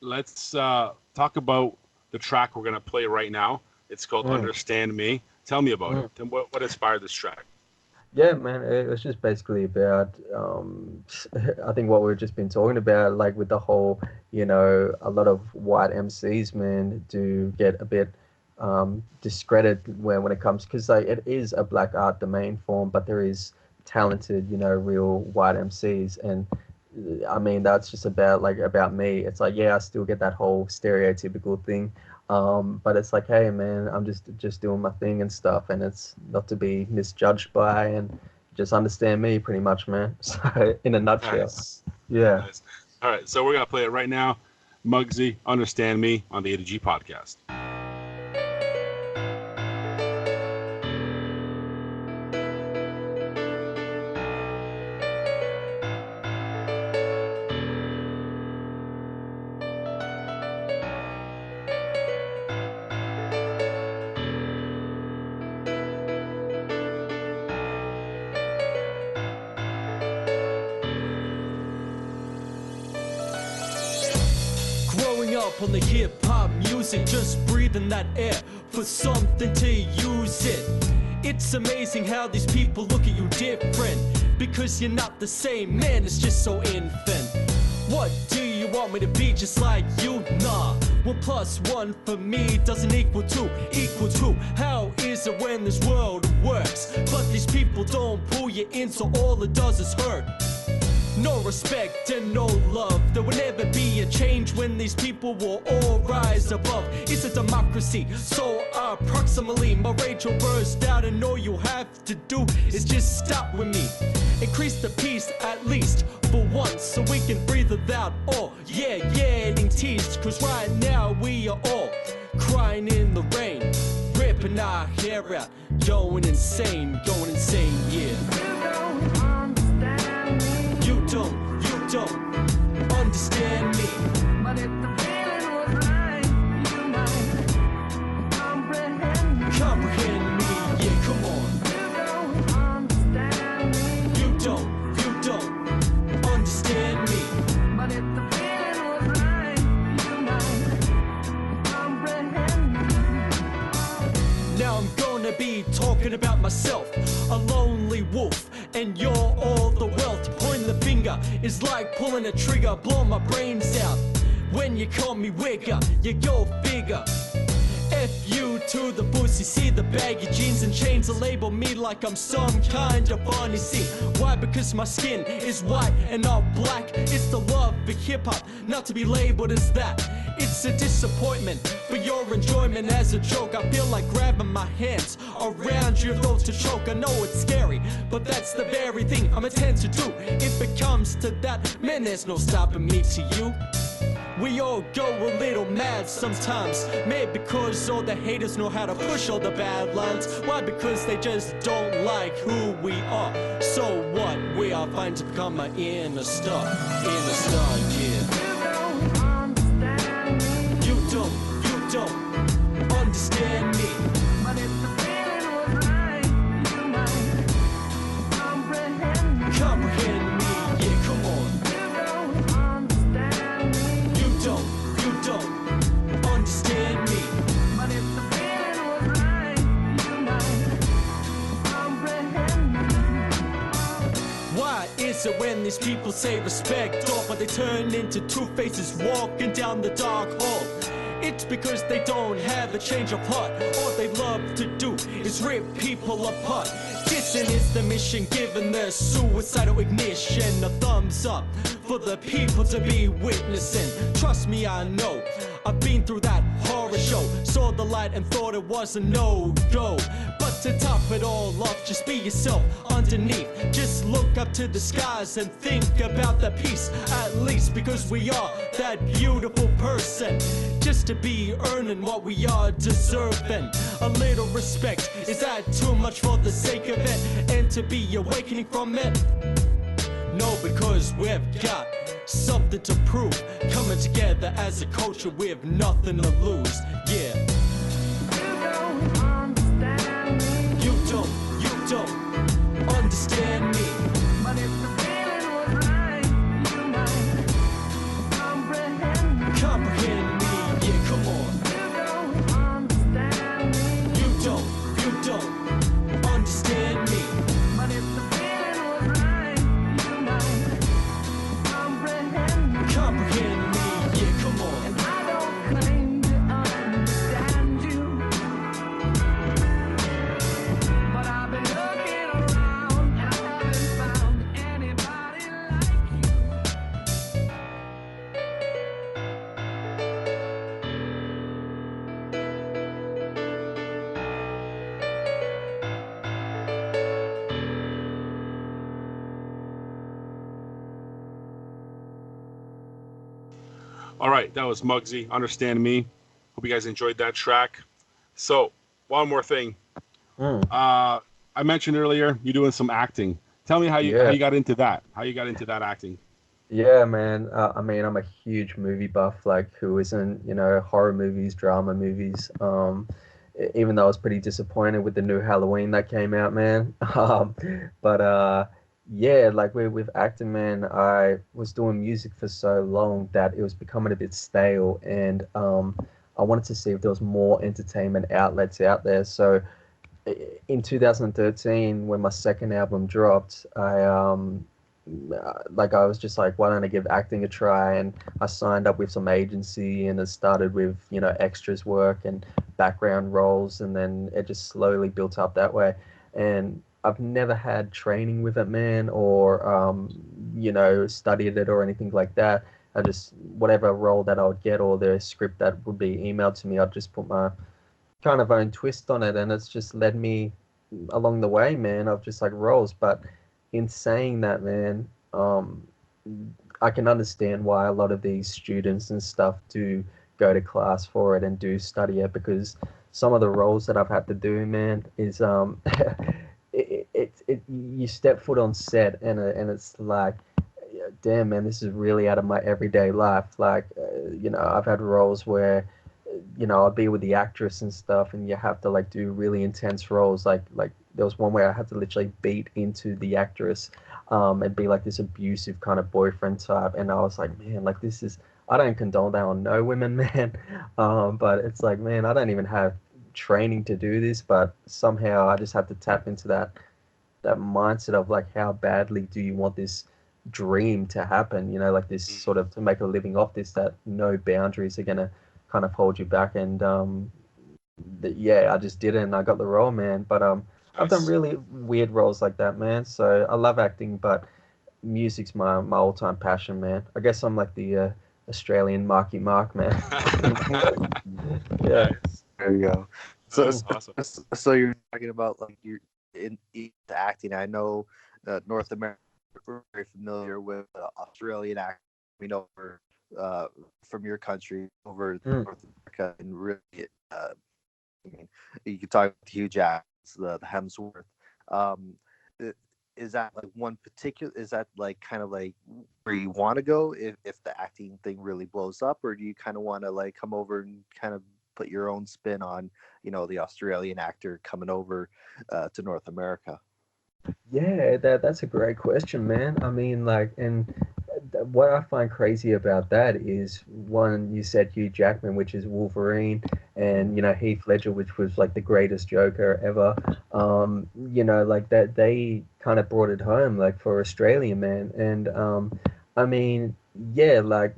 let's talk about the track we're gonna play right now. It's called Mm, "Understand Me." Tell me about it. mm. And what inspired this track? Yeah, man, it was just basically about, I think what we've just been talking about, like with the whole, a lot of white MCs, man, do get a bit discredited when it comes, because like it is a black art, the main form, but there is talented, real white MCs, and I mean that's just about me. It's like, yeah, I still get that whole stereotypical thing, but it's like, hey, man, I'm just doing my thing and stuff, and it's not to be misjudged by, and just understand me, pretty much, man. So, in a nutshell, Nice, yeah. nice. All right, so we're gonna play it right now. Muggsy, "Understand Me" on the A2G podcast. Growing up on the hip-hop music, just breathing that air for something to use it. It's amazing how these people look at you different, because you're not the same, man, it's just so infant. What do you want me to be, just like you? Nah, 1 + 1 for me doesn't equal 2. How is it when this world works, but these people don't pull you in, so all it does is hurt? No respect and no love. There will never be a change when these people will all rise above. It's a democracy, so approximately my rage will burst out, and all you have to do is just stop with me. Increase the peace at least for once, so we can breathe without all. Yeah, getting teased, cause right now we are all crying in the rain, ripping our hair out, going insane, yeah. You don't understand me. But if the feeling was right, you might comprehend me, yeah, come on. You don't understand me. You don't understand me. But if the feeling was right, you might comprehend me. Now I'm gonna be talking about myself, a lonely wolf, and you're all the wealth. Pointing the finger is like pulling a trigger, blowing my brains out. When you call me wigger, you go figure. F you to the pussy, see the baggy jeans and chains that label me like I'm some kind of funny. See, why? Because my skin is white and not black. It's the love for hip-hop, not to be labeled as that. It's a disappointment for your enjoyment as a joke. I feel like grabbing my hands around your throat to choke. I know it's scary, but that's the very thing I'm intent to do. If it comes to that, man, there's no stopping me to you. We all go a little mad sometimes. Maybe because all the haters know how to push all the bad lines. Why? Because they just don't like who we are. So what? We are fine to become an inner star. Inner star, yeah. You don't understand me. But if the feeling was right, you might Comprehend me, yeah, come on. You don't understand me. You don't understand me. But if the feeling was right, you might comprehend me. Why is it when these people say respect off, but they turn into two faces walking down the dark hall? It's because they don't have a change of heart. All they love to do is rip people apart. Dissing is the mission, given the suicidal ignition. A thumbs up for the people to be witnessing. Trust me, I know. I've been through that horror show. Saw the light and thought it was a no-go. But to top it all off, just be yourself underneath. Just look up to the skies and think about the peace. At least because we are that beautiful person. Just to be earning what we are deserving. A little respect, is that too much for the sake of it? And to be awakening from it? No, because we've got something to prove. Coming together as a culture, we have nothing to lose. Yeah. You don't understand me. You don't understand me. But if the feeling was right, you might comprehend me. Comprehend me, yeah, come on. You don't understand me. You don't understand me. But if the feeling was right, you might comprehend me. Comprehend me, yeah, come on. And I don't claim to understand you, but I've been looking around and I haven't found anybody like you. All right, that was MUGZY, Understand Me. Hope you guys enjoyed that track. So, one more thing. I mentioned earlier you're doing some acting. Tell me how you got into that. How you got into that acting. Yeah, man. I mean, I'm a huge movie buff, like who isn't, horror movies, drama movies. Even though I was pretty disappointed with the new Halloween that came out, man. Yeah, like with acting, man, I was doing music for so long that it was becoming a bit stale, and I wanted to see if there was more entertainment outlets out there. So in 2013, when my second album dropped, I was just like, why don't I give acting a try? And I signed up with some agency, and it started with extras work and background roles, and then it just slowly built up that way. And I've never had training with it, man, or studied it or anything like that. I just, whatever role that I would get or the script that would be emailed to me, I'd just put my kind of own twist on it, and it's just led me along the way, man, of just like roles. But in saying that, man, I can understand why a lot of these students and stuff do go to class for it and do study it, because some of the roles that I've had to do, man, is you step foot on set, and it's like, damn, man, this is really out of my everyday life. Like, I've had roles where, I'll be with the actress and stuff, and you have to like do really intense roles. Like there was one where I had to literally beat into the actress, and be like this abusive kind of boyfriend type. And I was like, man, like this is, I don't condone that on no women, man. But it's like, man, I don't even have training to do this, but somehow I just have to tap into that mindset of like, how badly do you want this dream to happen, like this sort of, to make a living off this, that no boundaries are going to kind of hold you back. And yeah, I just did it and I got the role, man. But I've done Nice. really weird roles like that, man. So I love acting, but music's my all-time passion, man. I guess I'm like the Australian Marky Mark, man. Yeah. Nice. There you go. So, That's so, awesome. so you're talking about like you're in acting. I know North America, we're very familiar with Australian acting. We know from your country over Mm. North America, and really, I mean, you can talk to Hugh Jackman, the Hemsworth. Um, i- is that like one particular? Is that like kind of like where you want to go if the acting thing really blows up, or do you kind of want to like come over and kind of put your own spin on, the Australian actor coming over to North America? Yeah, that's a great question, man. I mean, like, and what I find crazy about that is one, you said Hugh Jackman, which is Wolverine, and Heath Ledger, which was like the greatest Joker ever. Like that they kind of brought it home, like for Australia, man. And I mean, yeah, like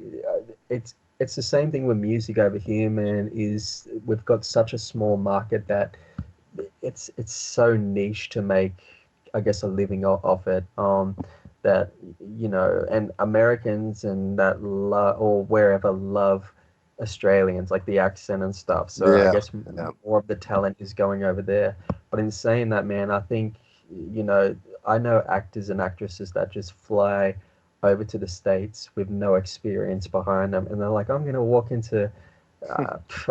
it's the same thing with music over here, man. Is we've got such a small market that it's so niche to make, I guess, a living off it. That and Americans and that or wherever love Australians, like the accent and stuff. So I Yeah, guess yeah. more of the talent is going over there. But in saying that, man, I think you know I know actors and actresses that just fly over to the States with no experience behind them, and they're like, I'm gonna walk into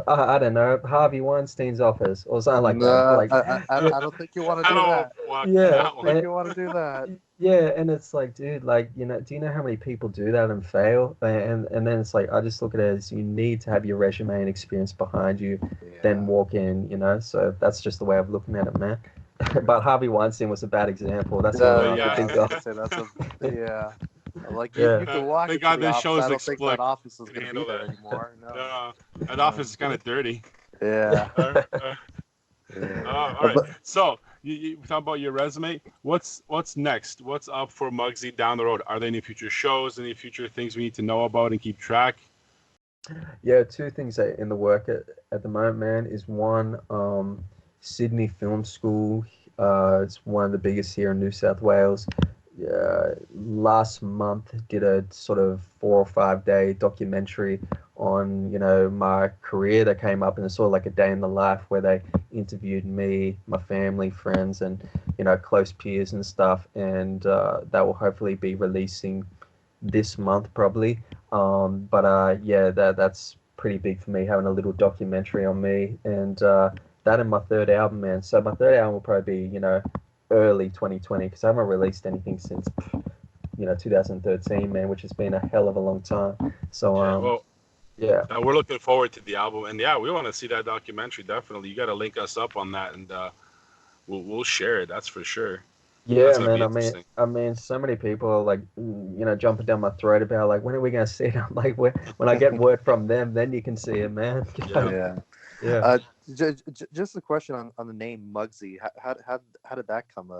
I don't know, Harvey Weinstein's office or something like that. No, Like, I don't think you want I to do don't that. walk I yeah, don't that think one. you want to do that. yeah, and it's like, dude, like, do you know how many people do that and fail? And then it's like, I just look at it as you need to have your resume and experience behind you, then Yeah. walk in. So that's just the way of looking at it, man. But Harvey Weinstein was a bad example. That's the only one I could Yeah, I think was of. gonna say that's a yeah. Like Yeah. you can walk Thank into God the this office. show I is don't think that explicit. office is Can gonna be handle there that. anymore. No. No, that No. office is kind of dirty. Yeah. Uh, uh, Yeah. all right. But So you talk about your resume. What's next? What's up for Muggsy down the road? Are there any future shows? Any future things we need to know about and keep track? Yeah, two things that in the work at the moment, man, is one, Sydney Film School. It's one of the biggest here in New South Wales. Last month did a sort of 4 or 5 day documentary on my career that came up, and it's sort of like a day in the life where they interviewed me, my family, friends, and close peers and stuff, and that will hopefully be releasing this month probably. But yeah, that's pretty big for me, having a little documentary on me, and that and my third album, man. So my third album will probably be early 2020, because I haven't released anything since 2013, man, which has been a hell of a long time. So Yeah. Well, yeah. we're looking forward to the album, and yeah, we want to see that documentary. Definitely, you got to link us up on that, and we'll share it. That's for sure. That's Yeah, gonna man. be I mean, interesting. so many people are like, jumping down my throat about like, when are we gonna see it? I'm like, when I get word from them, then you can see it, man. Yeah. yeah. Yeah. Just a question on the name Muggsy. How did that come?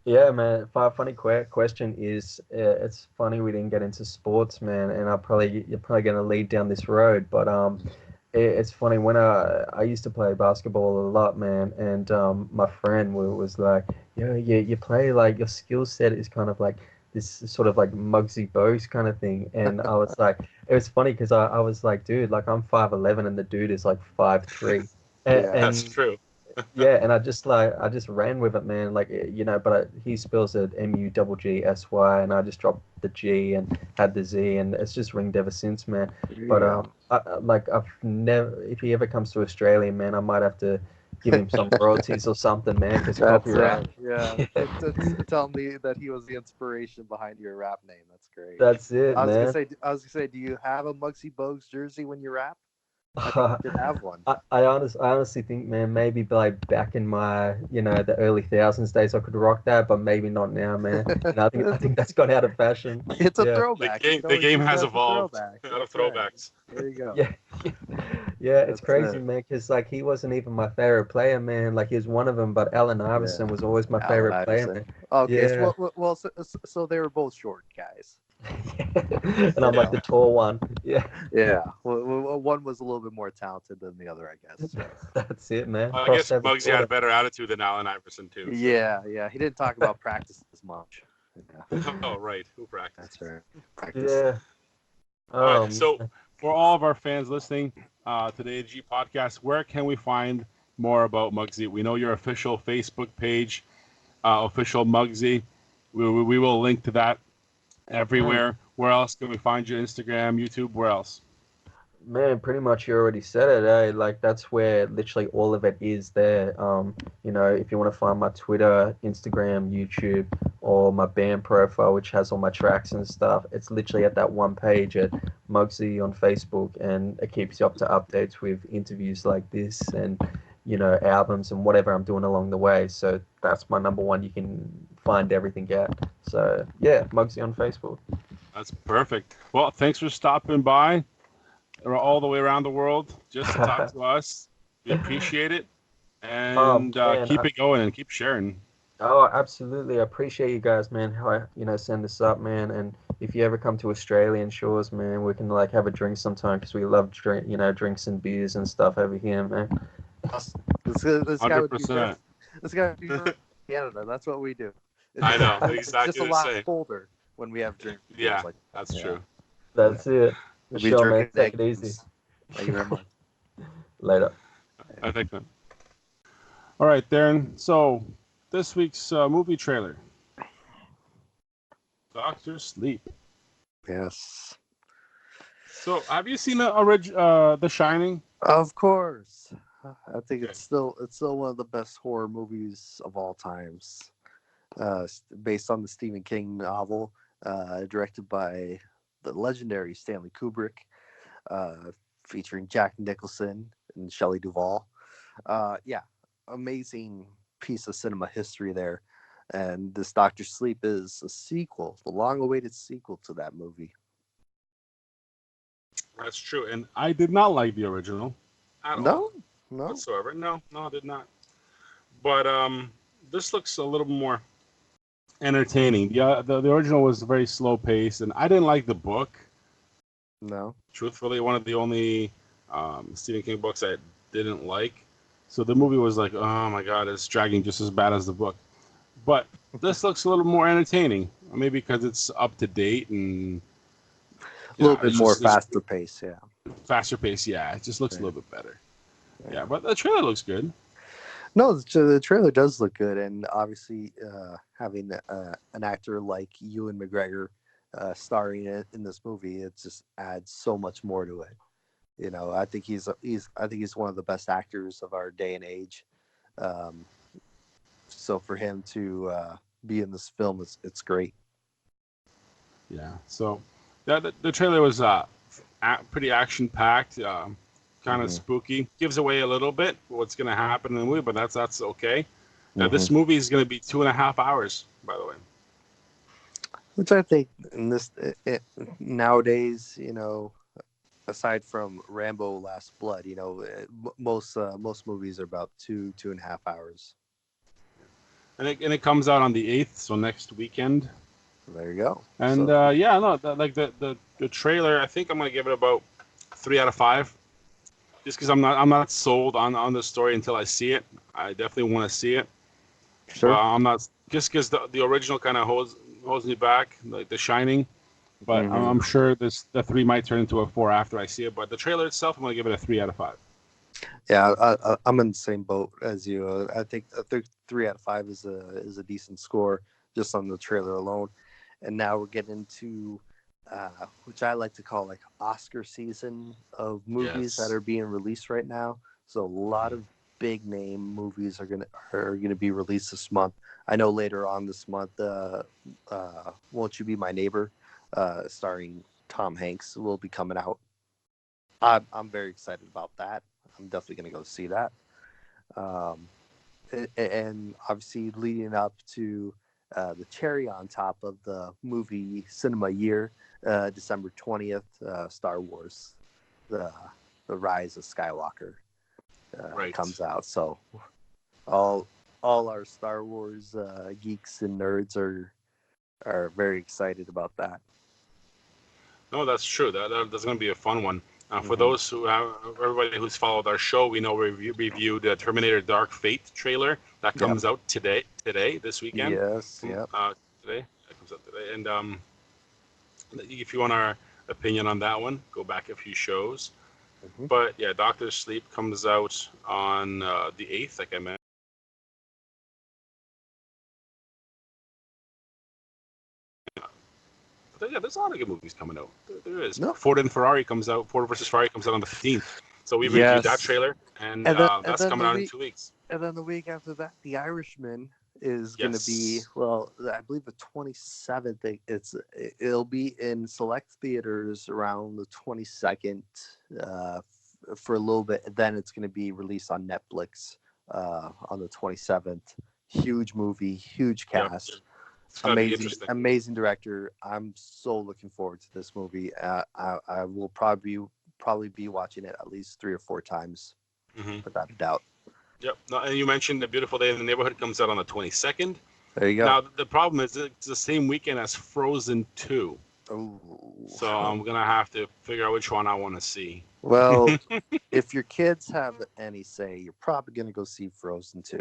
Yeah, man. Funny question is, it's funny we didn't get into sports, man, and you're probably gonna lead down this road, but it's funny when I used to play basketball a lot, man, and my friend was like, "Yo, you play like your skill set is kind of like this sort of like Muggsy Bogues kind of thing," and I was like, it was funny because I was like, dude, like I'm 5'11" and the dude is like 5'3", Yeah. That's and true. yeah, and I just ran with it, man. Like but he spells it MUGGSY, and I just dropped the G and had the Z, and it's just ringed ever since, man. But Yeah. like I've never, if he ever comes to Australia, man, I might have to give him some royalties or something, man, because That's copyright. yeah. Tell me that he was the inspiration behind your rap name. That's great. That's it, man. I was gonna say, do you have a Muggsy Bogues jersey when you rap? I think you should have one. I honestly think, man, maybe like back in my, the early thousands days, I could rock that, but maybe not now, man. And I think that's gone out of fashion. It's a Yeah, throwback. You can The always game use has that as a evolved. throwback. A lot of That's right. throwbacks. There you go. yeah, yeah. It's That's crazy, it. man, because like he wasn't even my favorite player, man. Like he was one of them, but Allen Yeah. Iverson was always my Allen favorite player, Iverson. man. Okay, Yeah. so they were both short guys. And I'm like the tall one. Yeah, Yeah, well, one was a little bit more talented than the other, I guess. So. that's it, man. I Crossed guess every Muggsy had border. a better attitude than Allen Iverson too. So. Yeah. He didn't talk about practice as much. Yeah, Oh right, who practiced? that's right. Practice. Yeah. All right, Um. so For all of our fans listening to the AG podcast, where can we find more about Muggsy? We know your official Facebook page, official Muggsy. We will link to that everywhere. Where else can we find you? Instagram, YouTube, where else? Man, pretty much you already said it, eh? Like that's where literally all of it is there. If you want to find my Twitter, Instagram, YouTube, or my band profile, which has all my tracks and stuff, it's literally at that one page at Mugsy on Facebook, and it keeps you up to updates with interviews like this and albums and whatever I'm doing along the way. So that's my number one. You can find everything at. So yeah, Mugsy on Facebook. That's perfect. Well, thanks for stopping by all the way around the world just to talk to us. We appreciate it. And Man, keep it going and keep sharing. Oh, absolutely. I appreciate you guys, man. How send this up, man. And if you ever come to Australian shores, man, we can like have a drink sometime because we love drinks and beers and stuff over here, man. This guy would be 100%. This guy would be from Canada. That's what we do. I know, It's exactly just a the lot same. colder when we have drinks. Yeah, Like, that's yeah. true. That's it. we'll be Sure, man. drinking Take it eggs. easy. Thank you very much. Later. I think that. All right, Darren. So this week's movie trailer, Doctor Sleep. Yes. So have you seen The Shining? Of course. I think Okay. it's still one of the best horror movies of all times. Based on the Stephen King novel, directed by the legendary Stanley Kubrick, featuring Jack Nicholson and Shelley Duvall. Yeah, amazing piece of cinema history there. And this Doctor Sleep is a sequel, the long-awaited sequel to that movie. That's true. And I did not like the original. at all No, whatsoever. No, I did not. But this looks a little more. Entertaining. Yeah, the original was very slow paced, and I didn't like the book. no. Truthfully, one of the only Stephen King books I didn't like. So the movie was like, oh my god, it's dragging just as bad as the book. But this looks a little more entertaining, maybe because it's up to date and A little bit it's more just- it's faster pace, yeah. faster pace. Yeah, it just looks a Yeah. little bit better. Yeah, but the trailer looks good. No, the trailer does look good, and obviously having an actor like Ewan McGregor starring in this movie, it just adds so much more to it. I think he's one of the best actors of our day and age. So for him to be in this film, it's great. Yeah. So the trailer was pretty action packed. Kind of Mhm. spooky. Gives away a little bit what's going to happen in the movie, but that's okay. Now, Mm-hmm. this movie is going to be 2.5 hours, by the way. Which I think in this nowadays, aside from Rambo: Last Blood, most movies are about 2.5 hours. And it comes out on the 8th, so next weekend. There you go. And So- the trailer, I think I'm going to give it about 3 out of 5. Just because I'm not sold on the story until I see it. I definitely want to see it. Sure. I'm not, just because the original kind of holds me back, like The Shining. But Mhm. I'm sure the 3 might turn into a 4 after I see it. But the trailer itself, I'm going to give it a 3 out of 5. Yeah, I'm in the same boat as you. I think 3 out of 5 is a decent score just on the trailer alone. And now we're getting into which I like to call like Oscar season of movies Yes. that are being released right now. So a lot of big name movies are gonna be released this month. I know later on this month, Won't You Be My Neighbor, starring Tom Hanks, will be coming out. I'm very excited about that. I'm definitely gonna go see that. And obviously leading up to the cherry on top of the movie cinema year, December 20th, Star Wars, the Rise of Skywalker Right. comes out. So all our Star Wars geeks and nerds are very excited about that. No, that's true. That's going to be a fun one. For those everybody who's followed our show, we know we reviewed the Terminator Dark Fate trailer that comes out today, this weekend. Yes, yep. Today, that comes out today. And if you want our opinion on that one, go back a few shows. But yeah, Doctor Sleep comes out on the 8th, like I mentioned. But yeah, there's a lot of good movies coming out. There is. No. Ford versus Ferrari comes out on the 15th. So we reviewed that trailer, and that's coming out in 2 weeks. And then the week after that, The Irishman is going to be, well, I believe the 27th. It'll be in select theaters around the 22nd for a little bit. Then it's going to be released on Netflix on the 27th. Huge movie, huge cast. Amazing director. I'm so looking forward to this movie. I will probably be watching it at least 3 or 4 times, without a doubt. Yep. No, and you mentioned The Beautiful Day in the Neighborhood comes out on the 22nd. There you go. Now the problem is it's the same weekend as Frozen 2. Oh. So I'm gonna have to figure out which one I want to see. Well, if your kids have any say, you're probably gonna go see Frozen 2.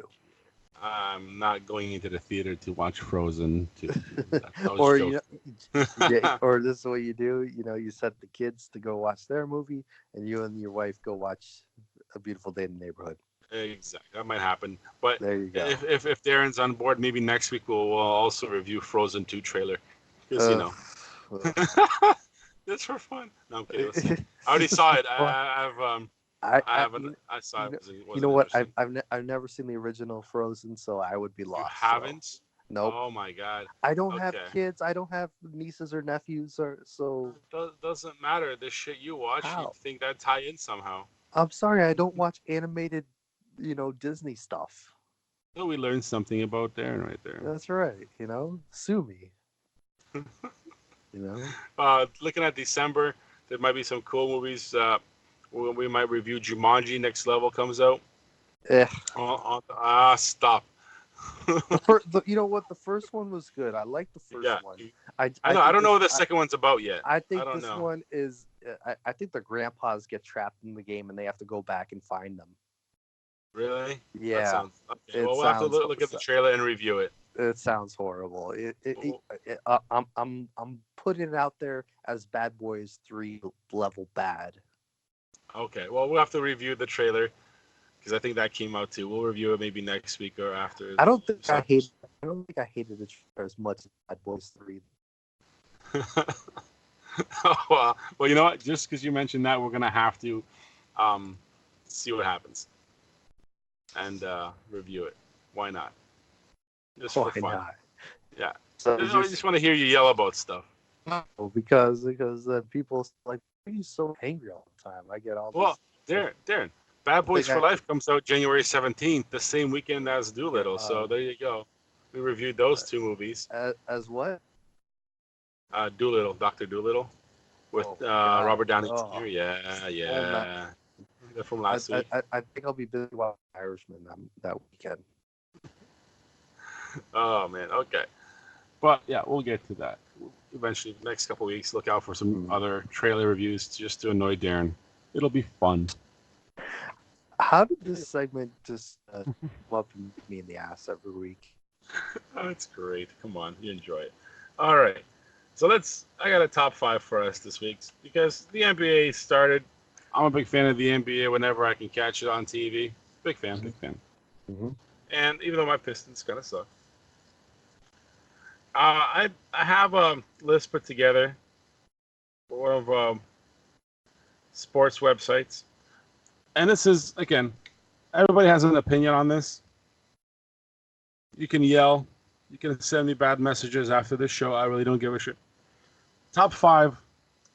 I'm not going into the theater to watch Frozen 2. Or or this is what you do. You set the kids to go watch their movie, and you and your wife go watch A Beautiful Day in the Neighborhood. Exactly, that might happen. But there you go. If Darren's on board, maybe next week we'll also review Frozen 2 trailer, because it's for fun. No, I'm kidding. I already saw it. I saw it. You know what? I've never seen the original Frozen, so I would be lost. You haven't? So. Nope. Oh my God. I don't have kids. I don't have nieces or nephews, so. Doesn't matter. The shit you watch, you think that tie in somehow. I'm sorry, I don't watch animated, Disney stuff. So we learned something about Darren right there. That's right. Sue me. Looking at December, there might be some cool movies. We might review Jumanji. Next Level comes out. Stop. You know what? The first one was good. I like the first one. I don't know what the second one's about yet. I think this one is. I think the grandpas get trapped in the game and they have to go back and find them. Really? Yeah. Okay. Well, we'll have to look at the trailer and review it. It sounds horrible. I'm putting it out there as Bad Boys 3 level bad. Okay. Well, we'll have to review the trailer because I think that came out too. We'll review it maybe next week or after. I don't think I hated the trailer as much as Bad Boys 3. Well, you know what? Just because you mentioned that, we're gonna have to see what happens and review it. Why not? Just for fun. Not? Yeah. So I just want to hear you yell about stuff. Because people like, why are you so angry all the time? I get all this. Well, Darren, Bad Boys for Life comes out January 17th, the same weekend as Doolittle. So there you go. We reviewed those 2 movies. As what? Doolittle, Dr. Doolittle, with Robert Downey Jr. Yeah. They're from last week. I think I'll be busy watching Irishman that weekend. Oh man, okay. But yeah, we'll get to that eventually. Next couple of weeks, look out for some other trailer reviews just to annoy Darren. It'll be fun. How did this segment just up me in the ass every week? Oh, it's great. Come on, you enjoy it. All right. So I got a top 5 for us this week because the NBA started. I'm a big fan of the NBA whenever I can catch it on TV. Big fan. Mm-hmm. And even though my Pistons kind of suck, I have a list put together for one of sports websites. And this is, again, everybody has an opinion on this. You can yell. You can send me bad messages after this show. I really don't give a shit. Top 5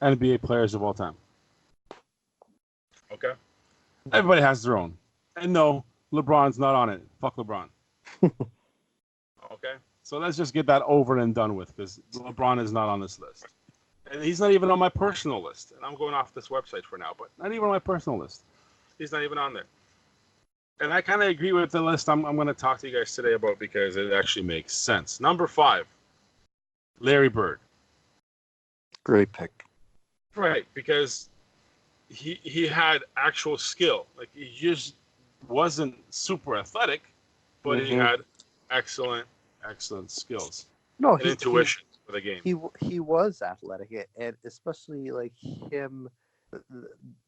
NBA players of all time. Okay? Everybody has their own. And no, LeBron's not on it. Fuck LeBron. Okay? So let's just get that over and done with because LeBron is not on this list. And he's not even on my personal list. And I'm going off this website for now, but not even on my personal list. He's not even on there. And I kind of agree with the list I'm going to talk to you guys today about because it actually makes sense. Number 5, Larry Bird. Great pick. Right, because he had actual skill. Like he just wasn't super athletic, but he Mhm. had excellent skills No, and intuition for the game. he was athletic, and especially like him,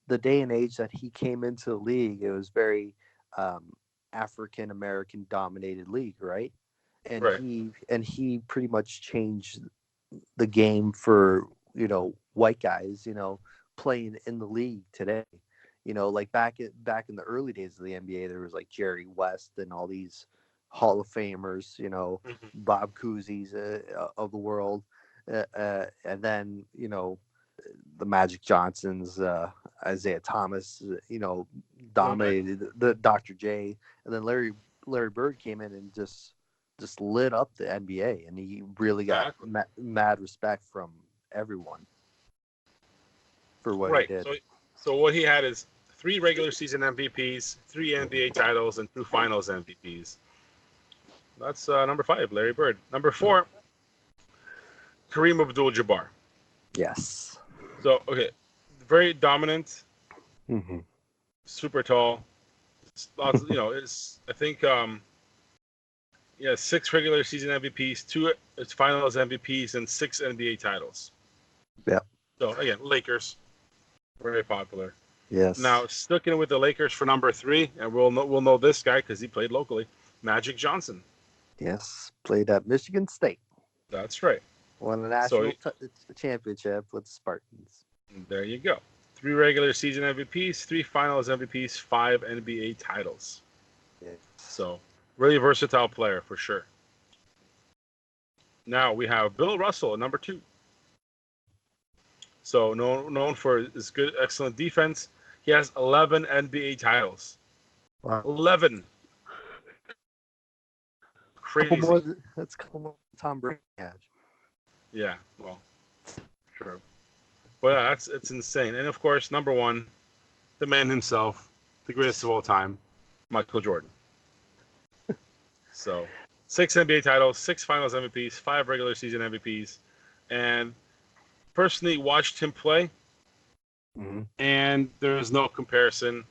the day and age that he came into the league, it was very African American dominated league, right? And Right. he pretty much changed the game for white guys, playing in the league today. Like back in the early days of the NBA, there was like Jerry West and all these Hall of Famers, Mhm. Bob Cousy's of the world, and then the Magic Johnsons, Isaiah Thomas, Well, right. dominated the Dr. J, and then Larry Bird came in and just lit up the NBA, and he really got Exactly. mad respect from everyone for what he Right. did. So what he had is 3 regular season MVPs, 3 NBA titles, and 2 Finals MVPs. That's number 5, Larry Bird. Number 4, Kareem Abdul-Jabbar. Yes. So okay, very dominant, Mm-hmm. super tall. Lots, it's I think 6 regular season MVPs, 2 Finals MVPs, and 6 NBA titles. Yeah. So again, Lakers, very popular. Yes. Now sticking with the Lakers for number 3, and we'll know this guy because he played locally. Magic Johnson. Yes. Played at Michigan State. That's right. Won a national championship with the Spartans. There you go. 3 regular season MVPs, 3 Finals MVPs, 5 NBA titles. Yes. So really versatile player for sure. Now we have Bill Russell at number 2. So known for his good, excellent defense. He has 11 NBA titles. Wow. 11. Crazy. That's a couple more than Tom Brady had. Yeah, well, true. But yeah, it's insane. And of course, number 1, the man himself, the greatest of all time, Michael Jordan. So 6 NBA titles, 6 Finals MVPs, 5 regular season MVPs, and personally watched him play, Mm-hmm. and there is no comparison.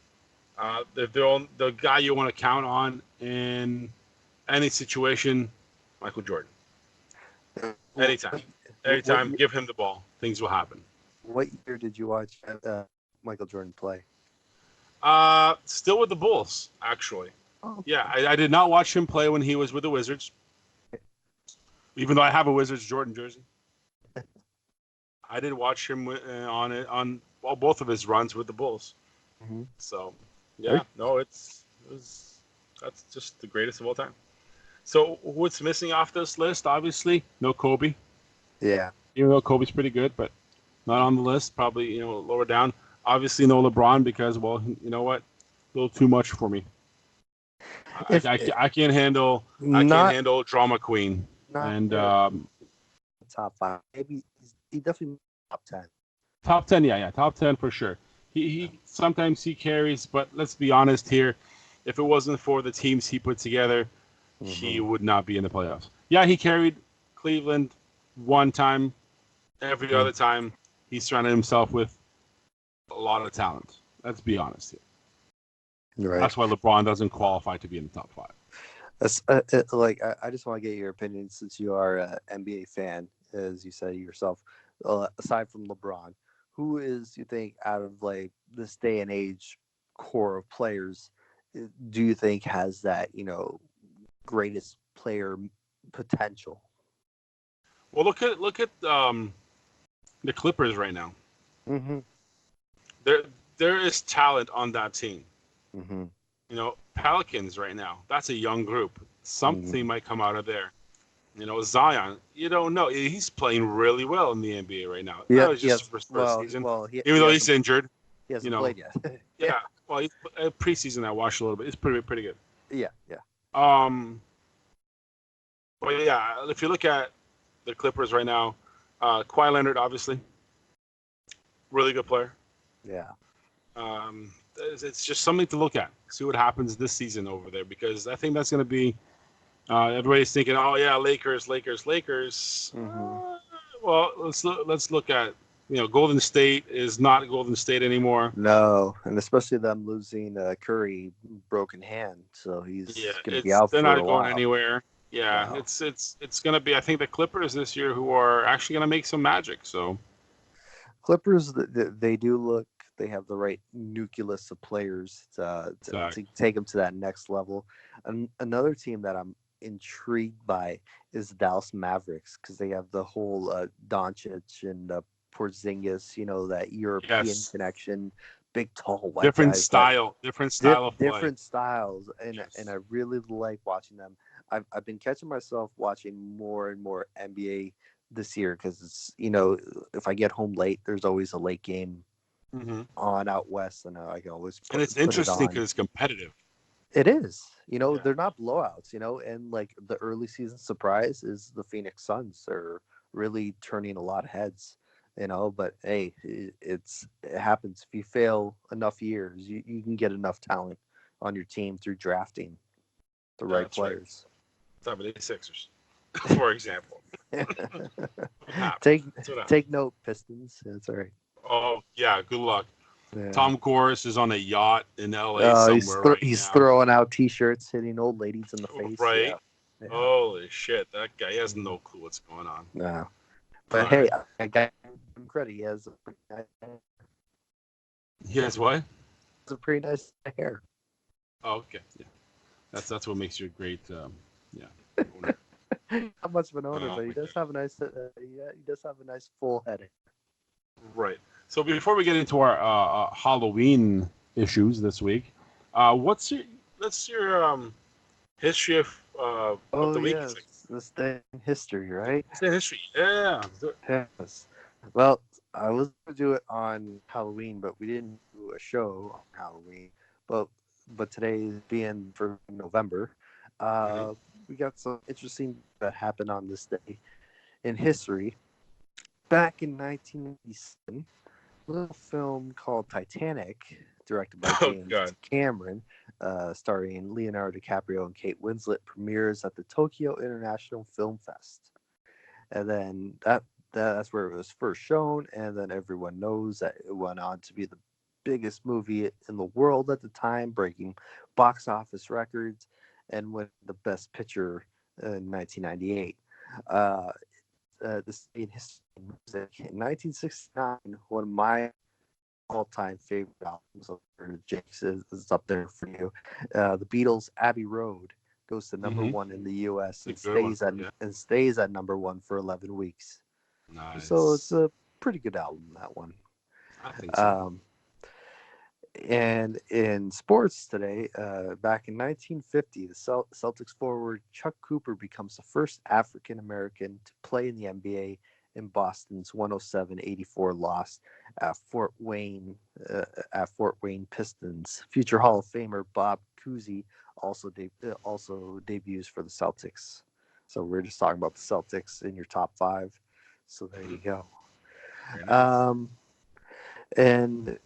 The guy you want to count on in any situation, Michael Jordan. Anytime. Give him the ball. Things will happen. What year did you watch Michael Jordan play? Still with the Bulls, actually. Oh, Yeah, I did not watch him play when he was with the Wizards, even though I have a Wizards Jordan jersey. I did watch him on both of his runs with the Bulls. Mm-hmm. So, yeah, no, that's just the greatest of all time. So, what's missing off this list? Obviously, no Kobe. Yeah. Even though Kobe's pretty good, but not on the list. Probably lower down. Obviously, no LeBron because, well, you know what, a little too much for me. I can't handle drama queen and top 5. Maybe he definitely top 10. Top 10, yeah, top 10 for sure. He sometimes he carries, but let's be honest here. If it wasn't for the teams he put together, he would not be in the playoffs. Yeah, he carried Cleveland one time. Every other time, he's surrounded himself with a lot of talent. Let's be honest here. Right. That's why LeBron doesn't qualify to be in the top 5. That's, I just want to get your opinion since you are an NBA fan, as you said yourself. Aside from LeBron, who is, you think, out of like this day and age core of players, do you think has that greatest player potential? Well, look at the Clippers right now. Mm-hmm. There is talent on that team. Mm-hmm. Pelicans right now. That's a young group. Something might come out of there. Zion. You don't know. He's playing really well in the NBA right now. Yeah, It's just first season. Well, even though he's injured. He hasn't played yet. Yeah. Well, preseason I watched a little bit. It's pretty good. Yeah. But yeah, if you look at the Clippers right now, Kawhi Leonard obviously, really good player. Yeah. It's just something to look at. See what happens this season over there because I think that's going to be. Everybody's thinking, oh yeah, Lakers. Mm-hmm. Well, let's look at Golden State is not Golden State anymore. No, and especially them losing Curry broken hand, so Yeah, he's going to be out they're for not a going while. anywhere. Yeah, No. it's going to be, I think, the Clippers this year who are actually going to make some magic. So Clippers, they do look. They have the right nucleus of players exactly. to take them to that next level. Another team that I'm intrigued by is the Dallas Mavericks because they have the whole Doncic and Porzingis, that European Yes, connection, big, tall, white different guys that style, different style of play. different styles, and Yes. I really like watching them. I've been catching myself watching more and more NBA this year because it's if I get home late, there's always a late game Hmm. on out west, and I can always And it's put it interesting on. because it's competitive. It is, Yeah. they're not blowouts, and like the early season surprise is the Phoenix Suns are really turning a lot of heads. But hey, it happens. If you fail enough years, you can get enough talent on your team through drafting the Yeah, right that's right. players. 76ers, for example. What happened? take That's what happened. take note, Pistons. That's all right. Oh yeah, good luck. Yeah. Tom Chorus is on a yacht in LA somewhere right he's now. throwing out T-shirts, hitting old ladies in the face. Right? Yeah. Holy shit, that guy has no clue what's going on. No. But All hey, right. I got him credit. He has He has what? a pretty nice hair. Oh, okay. Yeah, that's what makes you a great owner. Not much of an owner, Oh, but he my does God. have a nice. He does have a nice full head. Right. So before we get into our Halloween issues this week, what's your history of Oh the week? yes, this day in history, right? It's the history. Yeah. Yes. Well, I was going to do it on Halloween, but we didn't do a show on Halloween. But today being for November, Mhm. we got some interesting that happened on this day in history. Back in 1997, a little film called Titanic, directed by Oh James God. Cameron, starring Leonardo DiCaprio and Kate Winslet, premieres at the Tokyo International Film Fest. And then that's where it was first shown, and then everyone knows that it went on to be the biggest movie in the world at the time, breaking box office records and win the Best Picture in 1998. Uh, this in history music in 1969, one of my all-time favorite albums. Jake's is up there for you. The Beatles' Abbey Road goes to number Mm-hmm. one in the U.S. and It's a good one. stays Yeah. at number one for 11 weeks. So it's Nice. a pretty good album, that one. I think so. And in sports today, back in 1950, the Celtics forward Chuck Cooper becomes the first African American to play in the NBA in Boston's 107-84 loss at Fort Wayne Pistons. Future Hall of Famer Bob Cousy also debuts for the Celtics. So we're just talking about the Celtics in your top five. So there you go. Very nice. And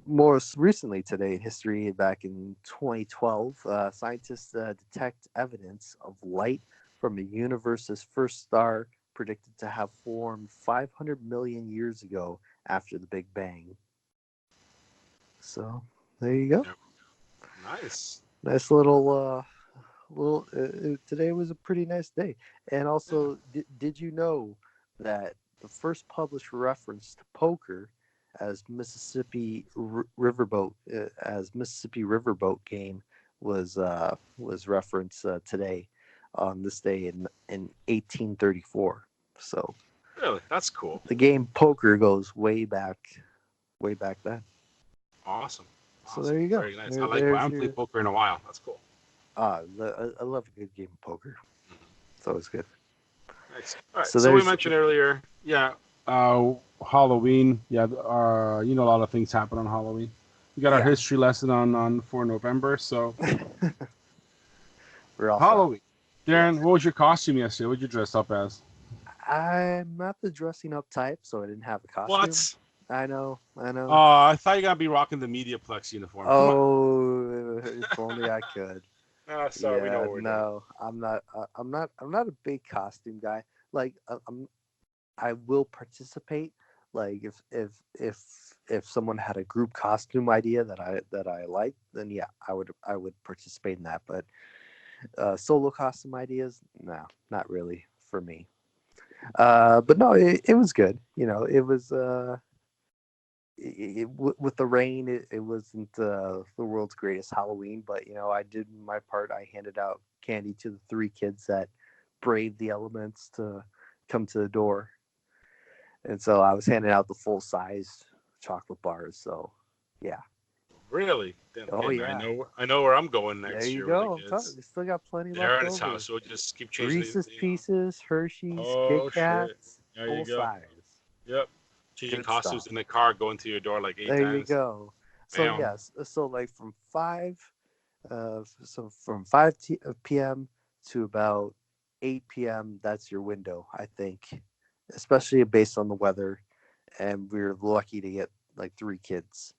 more recently today in history, back in 2012, scientists detect evidence of light from the universe's first star predicted to have formed 500 million years ago after the Big Bang. So there you go. Yep. Nice. Nice little. Today was a pretty nice day. And also, did you know that the first published reference to poker as Mississippi Riverboat game was referenced today on this day in 1834. So Really, that's cool. the game poker goes way back then. Awesome. So there you go. Very nice. There- I there's haven't your- played poker in a while. That's cool. I love a good game of poker. It's always good. Nice. All right. So So we there's- mentioned earlier, Halloween. Yeah, a lot of things happen on Halloween. We got our Yeah. history lesson on for November. So We're all Halloween. Darren, what was your costume yesterday? What did you dress up as? I'm not the dressing up type, so I didn't have a costume. What? I know. Oh, I thought you gotta be rocking the Mediaplex uniform. Come on. Oh, if only I could. Oh, sorry, we know what we're doing. no, I'm not. I'm not a big costume guy. Like I will participate, Like if someone had a group costume idea that I liked, then yeah, I would participate in that. But solo costume ideas, no, not really for me. But no, it was good. You know, it was with the rain, it wasn't the world's greatest Halloween, but you know, I did my part. I handed out candy to the 3 kids that braved the elements to come to the door, and so I was handing out the full size chocolate bars. So, yeah. Really? Damn, Oh okay, yeah. I know where I'm going There next you year with the go. kids. We still got plenty left They're at his over. house, so we'll just keep changing it. Reese's Pieces, Hershey's, Kit Oh shit! Kats, There you full go. size. Yep. Changing Good costumes stuff. in the car, going to your door like 8 There you times. go. So Bam. yes, so like from 5 p.m. to about 8 p.m. That's your window, I think, especially based on the weather. And we are lucky to get like 3 kids.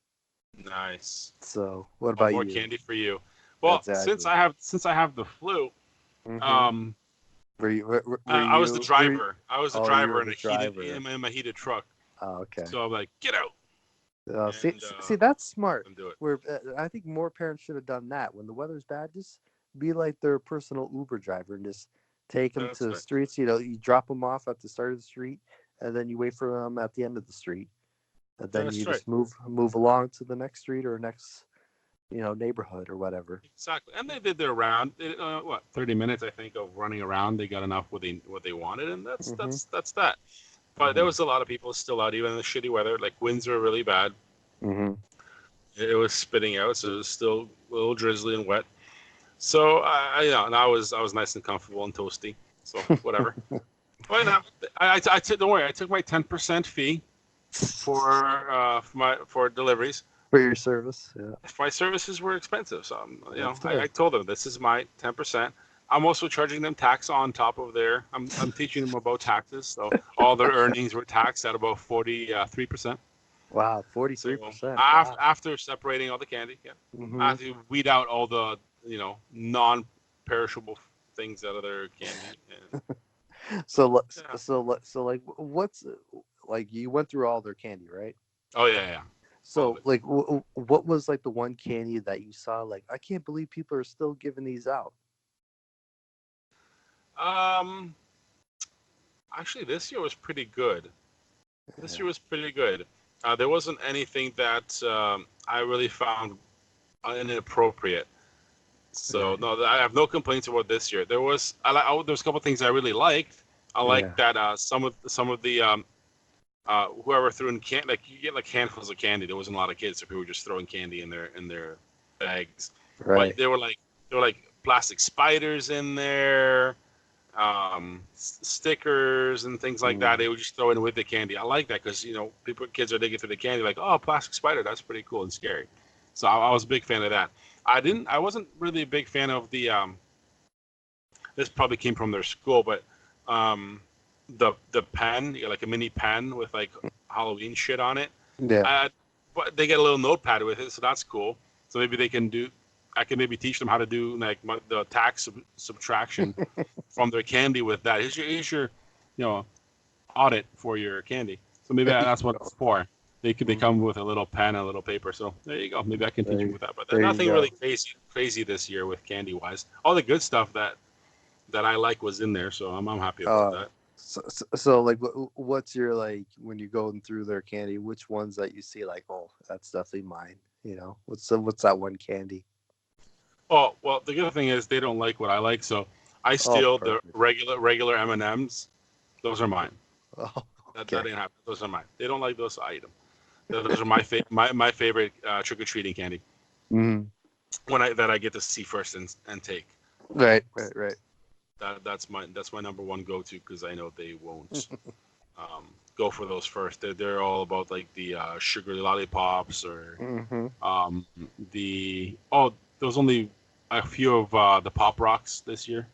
Nice. So what One about more you? candy for you. Well, since Exactly. I have the flu, Mhm. Were I was the you? driver. I was the Oh, you driver were in the a heated driver. in my heated truck. Oh, okay. So I'm like, get out See, and see, that's smart. and do it. Where I think more parents should have done that. When the weather's bad, just be like their personal Uber driver and just take them to That's the right. streets. You know, you drop them off at the start of the street, and then you wait for them at the end of the street, and then you That's right. just move along to the next street or next, neighborhood or whatever. Exactly. And they did their round. 30 minutes I think of running around. They got enough what they wanted, and Hmm. that's that. But there Hmm. was a lot of people still out, even in the shitty weather. Like winds were really bad. Hmm. It was spitting out, so it was still a little drizzly and wet. So and I was nice and comfortable and toasty. So whatever. Well, don't worry. I took my 10% fee for deliveries. For your service, yeah, My services were expensive, so that's I good. told them this is my 10%. I'm also charging them tax on top of their. I'm teaching them about taxes, so all their earnings were taxed at about 43%. Wow, So 43%. Wow. after separating all the candy, yeah, I Hmm. have to weed out all the non-perishable things out of their candy. And, yeah. So like, what's like you went through all their candy, right? Oh yeah, all of So it. like, what was like the one candy that you saw? Like, I can't believe people are still giving these out. Um, Actually, this year was pretty good. This Yeah. year was pretty good. There wasn't anything that I really found inappropriate. So Right. no, I have no complaints about this year. There was a couple things I really liked. I like Yeah. that some of the whoever threw in like you get like handfuls of candy. There wasn't a lot of kids, so people were just throwing candy in their bags. But Right. there were like plastic spiders in there, stickers and things like that. Mm. They would just throw in with the candy. I like that because kids are digging through the candy like, oh, plastic spider, that's pretty cool and scary. So I was a big fan of that. I wasn't really a big fan of the this probably came from their school, but the pen, you got like a mini pen with like Halloween shit on it. Yeah. But they get a little notepad with it, so that's cool. So maybe I can maybe teach them how to do like the tax subtraction from their candy with that. Here's your audit for your candy. So maybe There you that's what go. it's for. They come Mhm. with a little pen, a little paper. So there you go. Maybe I can teach them There, with that. But there you nothing really go. crazy this year with candy wise. All the good stuff that I like was in there, so I'm happy about Uh, that. so like, what's your like when you're going through their candy? Which ones that you see like, oh, that's definitely mine. What's that one candy? Oh well, the good thing is they don't like what I like, so I Oh, steal the perfect. regular M&Ms. Those are mine. Oh, That okay. ain't happening. Those are mine. They don't like those, so I eat them. Those are my favorite trick or treating candy. Mm. That I get to see first and take. Right. Right. Right. That's my number one go to because I know they won't go for those first. They're all about like the sugary lollipops or Hmm. um, there was only a few of the Pop Rocks this year.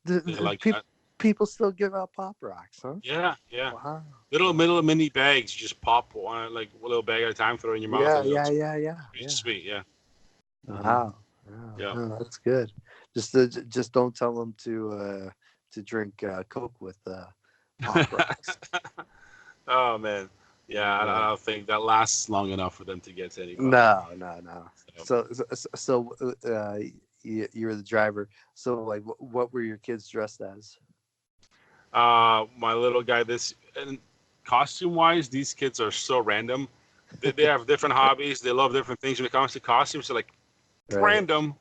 They like that. People still give out Pop Rocks, huh? Yeah, yeah. Wow. Little Wow. middle mini bags. You just pop one like a little bag at a time, throw it in your mouth, Yeah. and Yeah. it's Yeah. Yeah. pretty Yeah. sweet. Yeah. Wow. Wow. Yeah. Oh, that's good. Just don't tell them to drink Coke with Pop Rocks. Oh man. Yeah, I don't think that lasts long enough for them to get to any costume. No. So, You're the driver. So like, what were your kids dressed as? my little guy, this and costume wise, these kids are so random. They have different hobbies. They love different things when it comes to costumes. So like Right. random.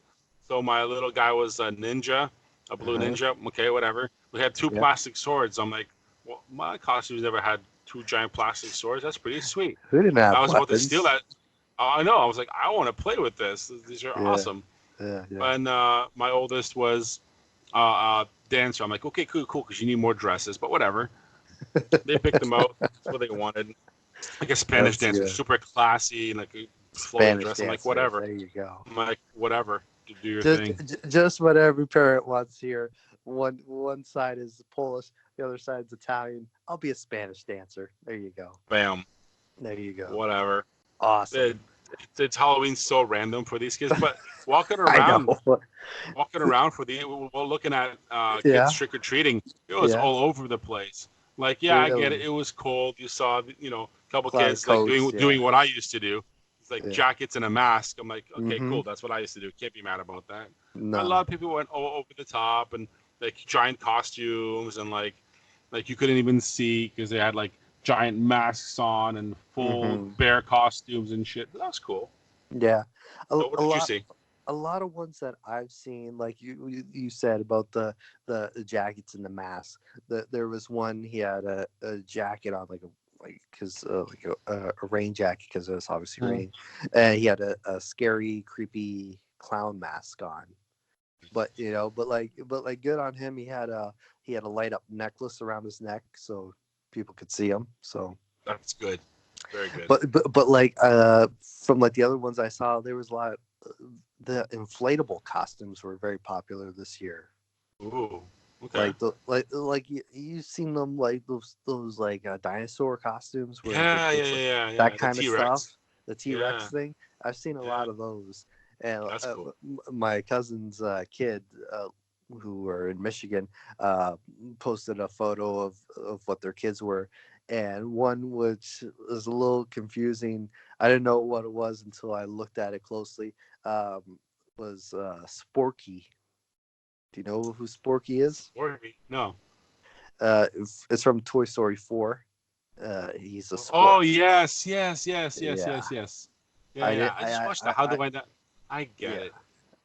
So my little guy was a ninja, a blue Uh-huh. ninja. Okay, whatever. We had two Yep. plastic swords. I'm like, well, my costumes never had two giant plastic swords. That's pretty sweet. Who didn't I have was about to steal weapons? that. I know. I was like, I want to play with this. These are Yeah. awesome. Yeah. And my oldest was dancer. I'm like, okay, cool, because you need more dresses, but whatever. They picked them out. That's what they wanted. Like a Spanish That's dancer, good. super classy, and like a flowing Spanish dress. I'm like, dancer. whatever. There you go. I'm like, whatever. Do your Just, thing. just what every parent wants here. One side is Polish, the other side's Italian. I'll be a Spanish dancer. There you go. Bam. There you go. Whatever. Awesome. It's Halloween so random for these kids, but I know. walking around for the we're looking at Yeah. kids trick or treating. It was Yeah. all over the place. Like, yeah, I get it. Really. It was cold. You saw, a couple Cloud kids like coats. doing Yeah. what I used to do. It's like Yeah. jackets and a mask. I'm like, okay, Mm-hmm. cool. That's what I used to do. Can't be mad about that. But a No. lot of people went over the top and like giant costumes and like you couldn't even see because they had like giant masks on and full Mm-hmm. bear costumes and shit. But that was cool. Yeah. So what A did you lot. see? A lot of ones that I've seen, like you said about the jackets and the mask. There was one, he had a jacket on, like because like a rain jacket because it was obviously Mhm. raining, and he had a scary, creepy clown mask on. But but good on him. He had a light up necklace around his neck so people could see him. So That's good. Very good. but like from like the other ones I saw, there was a lot. The inflatable costumes were very popular this year. Ooh. Okay. Like you've seen them, like those like dinosaur costumes where Yeah, yeah, it's like yeah, that yeah. The kind of stuff. T-Rex. The T-Rex Yeah, thing. I've seen a yeah. lot of those. And That's cool. my cousin's kid, who are in Michigan, uh, posted a photo of what their kids were, and one which was a little confusing. I didn't know what it was until I looked at it closely. Was Sporky. Do you know who Sporky is? Sporty. No. It's from Toy Story 4. He's a Oh spork. yes, yes, yes, yes, Yeah, yes, yes. Yeah, I did. yeah. I just watched that. How do I not? I get Yeah, it.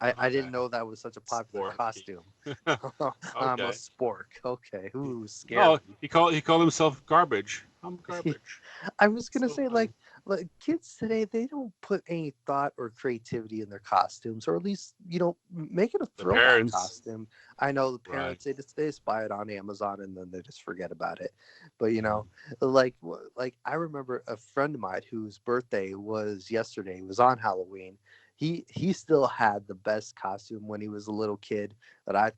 I Okay. didn't know that was such a popular Sporky. costume. I'm a Okay. spork. Okay, ooh, No, scary. he called himself garbage. I'm garbage. I was gonna So say, funny. like kids today, they don't put any thought or creativity in their costumes, or at least make it a The throwback parents, costume. I know the right? parents, they just buy it on Amazon and then they just forget about it. But Mhm. like I remember a friend of mine whose birthday was yesterday, was on Halloween. He still had the best costume when he was a little kid that I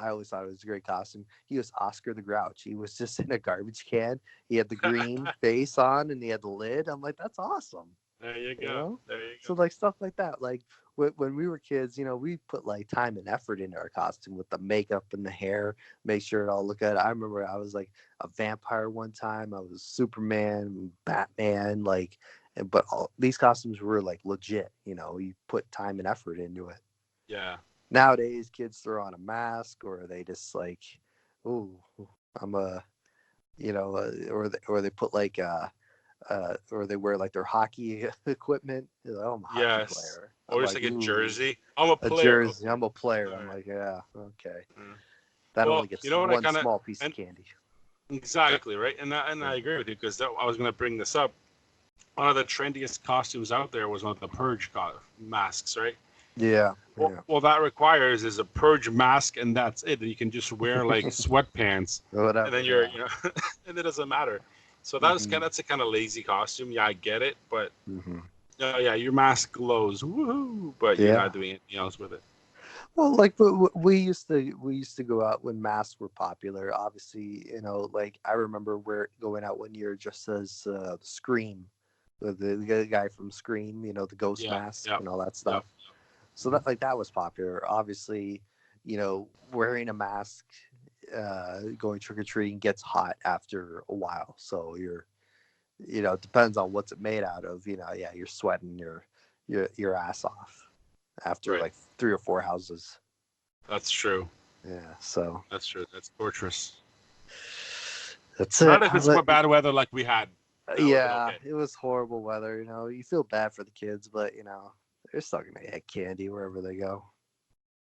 always thought it was a great costume. He was Oscar the Grouch. He was just in a garbage can. He had the green face on and he had the lid. I'm like, that's awesome. There you You go. know? There you So like stuff like that. Like when we were kids, we put like time and effort into our costume with the makeup and the hair, make sure it all looked good. I remember I was like a vampire one time. I was Superman, Batman, but all these costumes were like legit. You put time and effort into it. Yeah. Nowadays, kids throw on a mask, or they just like, "Ooh, I'm a," or they put like or they wear like their hockey equipment. They're like, oh, I'm a hockey Yes. player. I'm Or just like, like a ooh, jersey. I'm a a player. jersey. Okay. I'm a player. All I'm right. like, yeah, okay. Mm. That only Well, you gets know what I one kind of small piece of and candy. exactly right, and Yeah, I agree with you because I was going to bring this up. One of the trendiest costumes out there was one of the purge masks, right? yeah, Well, that requires is a purge mask, and that's it. You can just wear like sweatpants, and whatever. then Yeah. and it doesn't matter. So Hmm. that's a kind of lazy costume. Yeah, I get it, but Hmm. yeah, your mask glows, woohoo! But you're Yeah. not doing anything else with it. Well, like we used to go out when masks were popular. Obviously, like I remember going out one year just as Scream, the guy from Scream, the ghost Yeah, mask yeah, and all that yeah. stuff. So that was popular. Obviously, wearing a mask, going trick or treating gets hot after a while. So you know, it depends on what's it made out of. You know, yeah, you're sweating your ass off after Right. like 3 or 4 houses. That's true. Yeah, so That's true. That's torturous. that's Not it. if it's for bad weather like we had. That would've been Yeah, okay. it was horrible weather. You know, you feel bad for the kids, but you know, they're still gonna get candy wherever they go.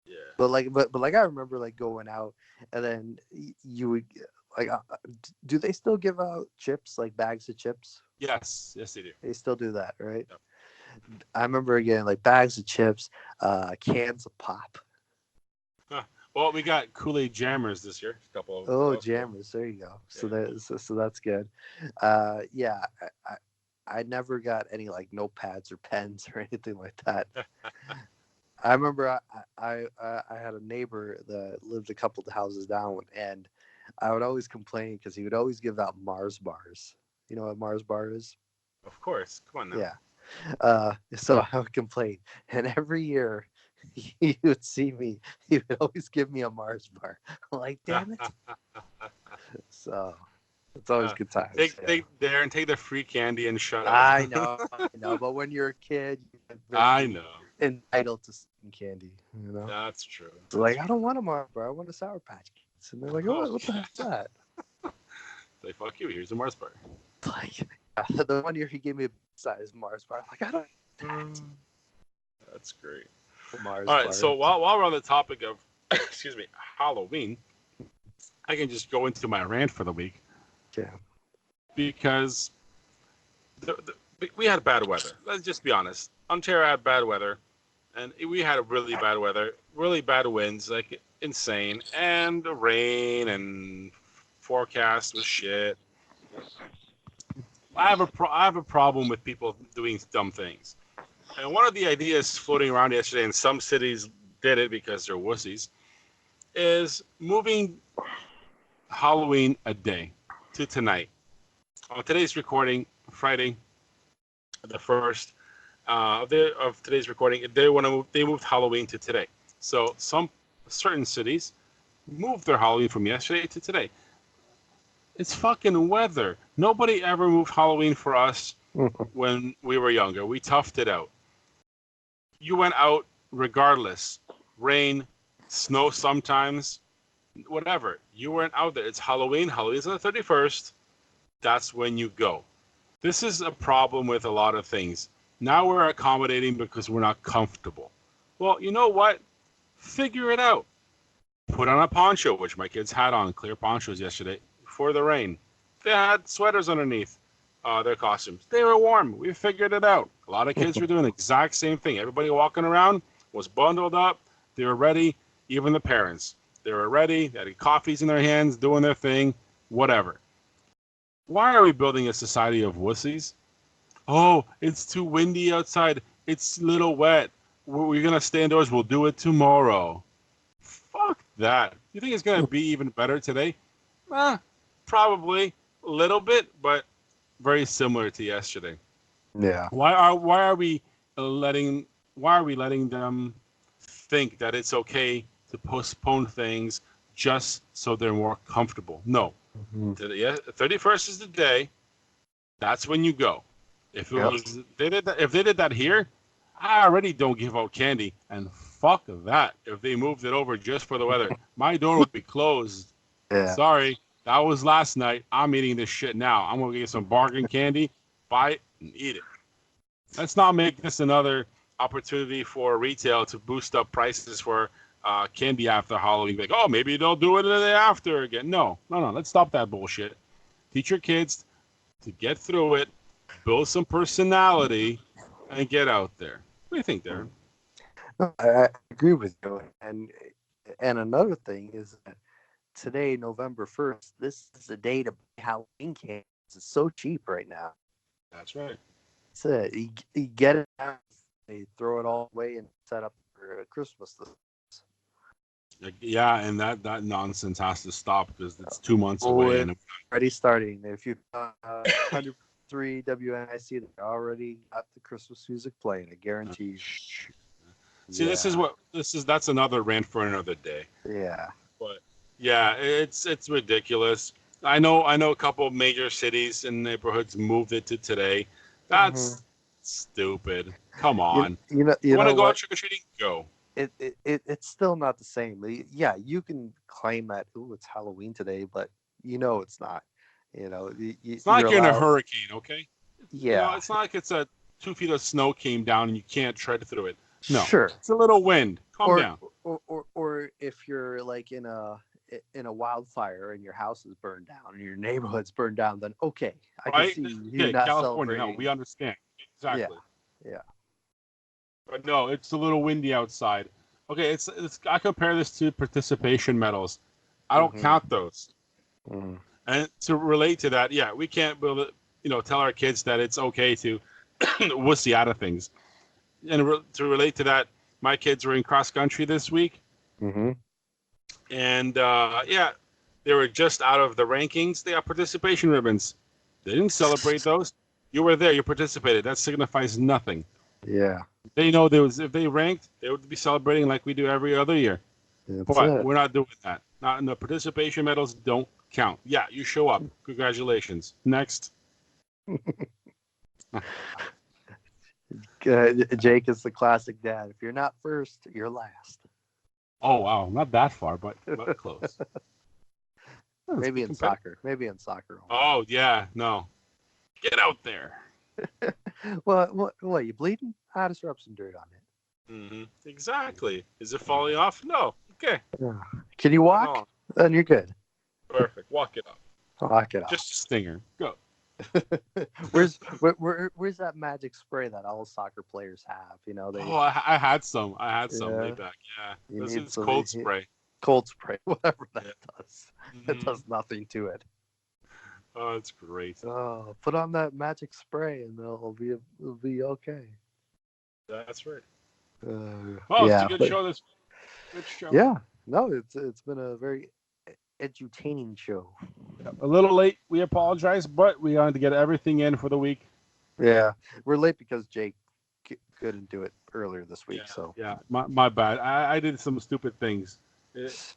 Yeah. But like I remember like going out and then you would like do they still give out chips, like bags of chips? Yes. Yes, they do. They still do that, right? Yep. I remember getting like bags of chips, cans of pop. Well, we got Kool-Aid Jammers this year. A couple of Oh, those. jammers. There you go. So Yeah. so that's good. Yeah, I never got any like notepads or pens or anything like that. I remember I had a neighbor that lived a couple of houses down, and I would always complain because he would always give out Mars bars. You know what Mars bar is? Of course. Come on now. Yeah. So I would complain, and every year he would see me. He would always give me a Mars bar. I'm like, damn it. So it's always good times. Take yeah. there and take the free candy and shut up. I know. But when you're a kid, you're I know. entitled to some candy. You know. That's true. So like, I don't want a Mars bar. I want a Sour Patch Kids. And they're like, oh, what the heck's that? Say, fuck you. Here's a Mars bar. Like, the one year he gave me a size Mars bar. I'm like, I don't want that. That's great. Mars All right. bar. So while we're on the topic of, excuse me, Halloween, I can just go into my rant for the week. Yeah. Because we had bad weather. Let's just be honest. Ontario had bad weather, and we had really bad weather, really bad winds, like insane, and the rain and forecast was shit. I have a problem with people doing dumb things, and one of the ideas floating around yesterday, and some cities did it because they're wussies, is moving Halloween a day to tonight. On today's recording, Friday, the 1st of today's recording, they moved Halloween to today. So some certain cities moved their Halloween from yesterday to today. It's fucking weather. Nobody ever moved Halloween for us when we were younger. We toughed it out. You went out regardless. Rain, snow sometimes, whatever. You weren't out there. It's Halloween. Halloween's on the 31st. That's when you go. This is a problem with a lot of things. Now we're accommodating because we're not comfortable. Well, you know what? Figure it out. Put on a poncho, which my kids had on, clear ponchos yesterday for the rain. They had sweaters underneath their costumes. They were warm. We figured it out. A lot of kids were doing the exact same thing. Everybody walking around was bundled up. They were ready. Even the parents. They were ready. They had coffees in their hands, doing their thing, whatever. Why are we building a society of wussies? Oh, it's too windy outside. It's a little wet. We're going to stay indoors. We'll do it tomorrow. Fuck that. You think it's going to be even better today? Probably a little bit, but very similar to yesterday. Yeah. Why are we letting them think that it's okay to postpone things just so they're more comfortable? No. Mm-hmm. 31st is the day. That's when you go. If they did that here, I already don't give out candy, and fuck that. If they moved it over just for the weather, my door would be closed. Yeah. Sorry, that was last night. I'm eating this shit now. I'm gonna get some bargain candy, buy it, and eat it. Let's not make this another opportunity for retail to boost up prices for candy after Halloween. Like, oh, maybe they'll do it the day after again. No. Let's stop that bullshit. Teach your kids to get through it, build some personality, and get out there. What do you think, Darren? I agree with you. And another thing is that today, November 1st, this is the day to buy Halloween candy. It's so cheap right now. That's right. That's it. You get it out, they throw it all away and set up for Christmas. Yeah, and that nonsense has to stop because it's 2 months away. And already starting. If you 103 WNIC, they already got the Christmas music playing. I guarantee you. See, that's another rant for another day. Yeah. But yeah, it's ridiculous. I know a couple of major cities and neighborhoods moved it to today. That's stupid. Come on. You want to know go out what? trick or treating? Go. It's still not the same. Yeah, you can claim that, oh, it's Halloween today, but it's not. It's not like You're you're in a allowed. hurricane, okay? Yeah, It's not like it's a 2 feet of snow came down and you can't tread through it. No, sure. it's a little wind. Calm down. Or if you're like in a wildfire and your house is burned down and your neighborhood's burned down, then okay, I can Right? see you Okay, not California. No, celebrating. we understand. Exactly. Yeah. But no, it's a little windy outside. Okay, it's I compare this to participation medals. I don't count those. Mhm. And to relate to that, yeah, we can't tell our kids that it's okay to wussy out of things. And to relate to that, my kids were in cross country this week, Mhm. and yeah, they were just out of the rankings. They got participation ribbons. They didn't celebrate those. You were there. You participated. That signifies nothing. Yeah. They know if they ranked, they would be celebrating like we do every other year. That's But it. we're not doing that. Not in the participation medals don't count. Yeah, you show up. Congratulations. Next. Jake is the classic dad. If you're not first, you're last. Oh wow, not that far, but close. Maybe in soccer. Maybe in soccer. Only. Oh yeah, no. Get out there. What? You bleeding? I just rub some dirt on it. Mm-hmm. Exactly. Is it falling off? No. Okay. Can you walk? No. Then you're good. Perfect. Walk it up. Walk it off. Just a stinger. Go. Where's that magic spray that all soccer players have? Oh, I had some. I had some way Yeah. back. Yeah. You This need is some- cold spray. Cold spray, whatever that Yeah. does. It Mhm. does nothing to it. Oh, it's great. Oh, put on that magic spray and it'll be okay. That's right. Oh, Well, yeah, it's a good but- show this week. Good show. Yeah, no, it's been a very edutaining show. A little late. We apologize, but we wanted to get everything in for the week. Yeah, we're late because Jake couldn't do it earlier this week. So Yeah, my bad. I did some stupid things.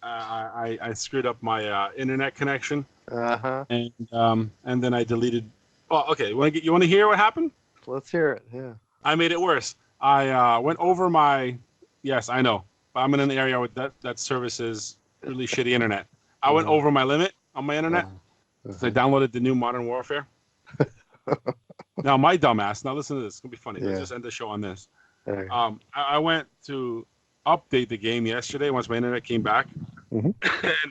I screwed up my internet connection, and then I deleted. Oh, okay. You want to hear what happened? Let's hear it. Yeah. I made it worse. I went over my. Yes, I know. I'm in an area with that services really shitty internet. I went over my limit on my internet. So I downloaded the new Modern Warfare. Now my dumbass. Now listen to this. It's gonna be funny. Let's just end the show on this. I went to update the game yesterday once my internet came back, and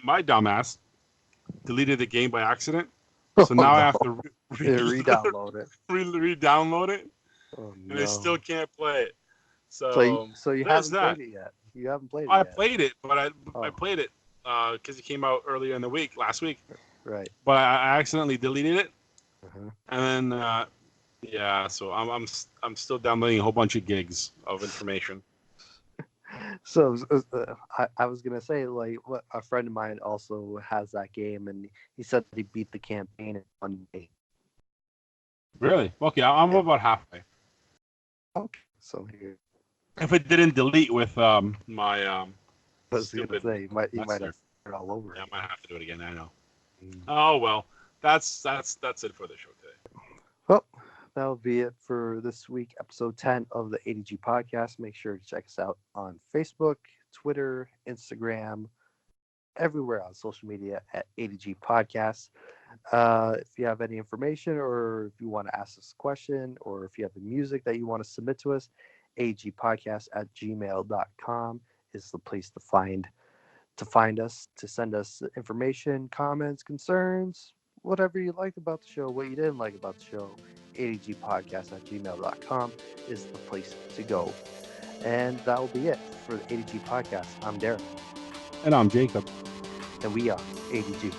my dumbass deleted the game by accident. So now I have to re-download it. Re-download it, Oh, no. and I still can't play it. So you there's haven't played it yet. You haven't played it I yet. played it, but I played it because it came out earlier in the week, last week. Right. But I accidentally deleted it, Uh-huh. and then yeah, so I'm still downloading a whole bunch of gigs of information. So I was gonna say, like, what a friend of mine also has that game, and he said he beat the campaign in 1 day. Really? Okay, I'm about halfway. Okay, so here. If it didn't delete with my I was gonna stupid, say, you might that's have there. to start all over. Yeah, I might have to do it again. I know. Oh well, that's it for the show today. Well, that'll be it for this week, episode 10 of the ADG podcast. Make sure to check us out on Facebook, Twitter, Instagram, everywhere on social media at ADG Podcast. If you have any information, or if you want to ask us a question, or if you have music that you want to submit to us, agpodcast@gmail.com is the place to find us, to send us information, comments, concerns, whatever you liked about the show, what you didn't like about the show. adgpodcast@gmail.com is the place to go. And that will be it for the ADG podcast. I'm Darren. And I'm Jacob. And we are ADG.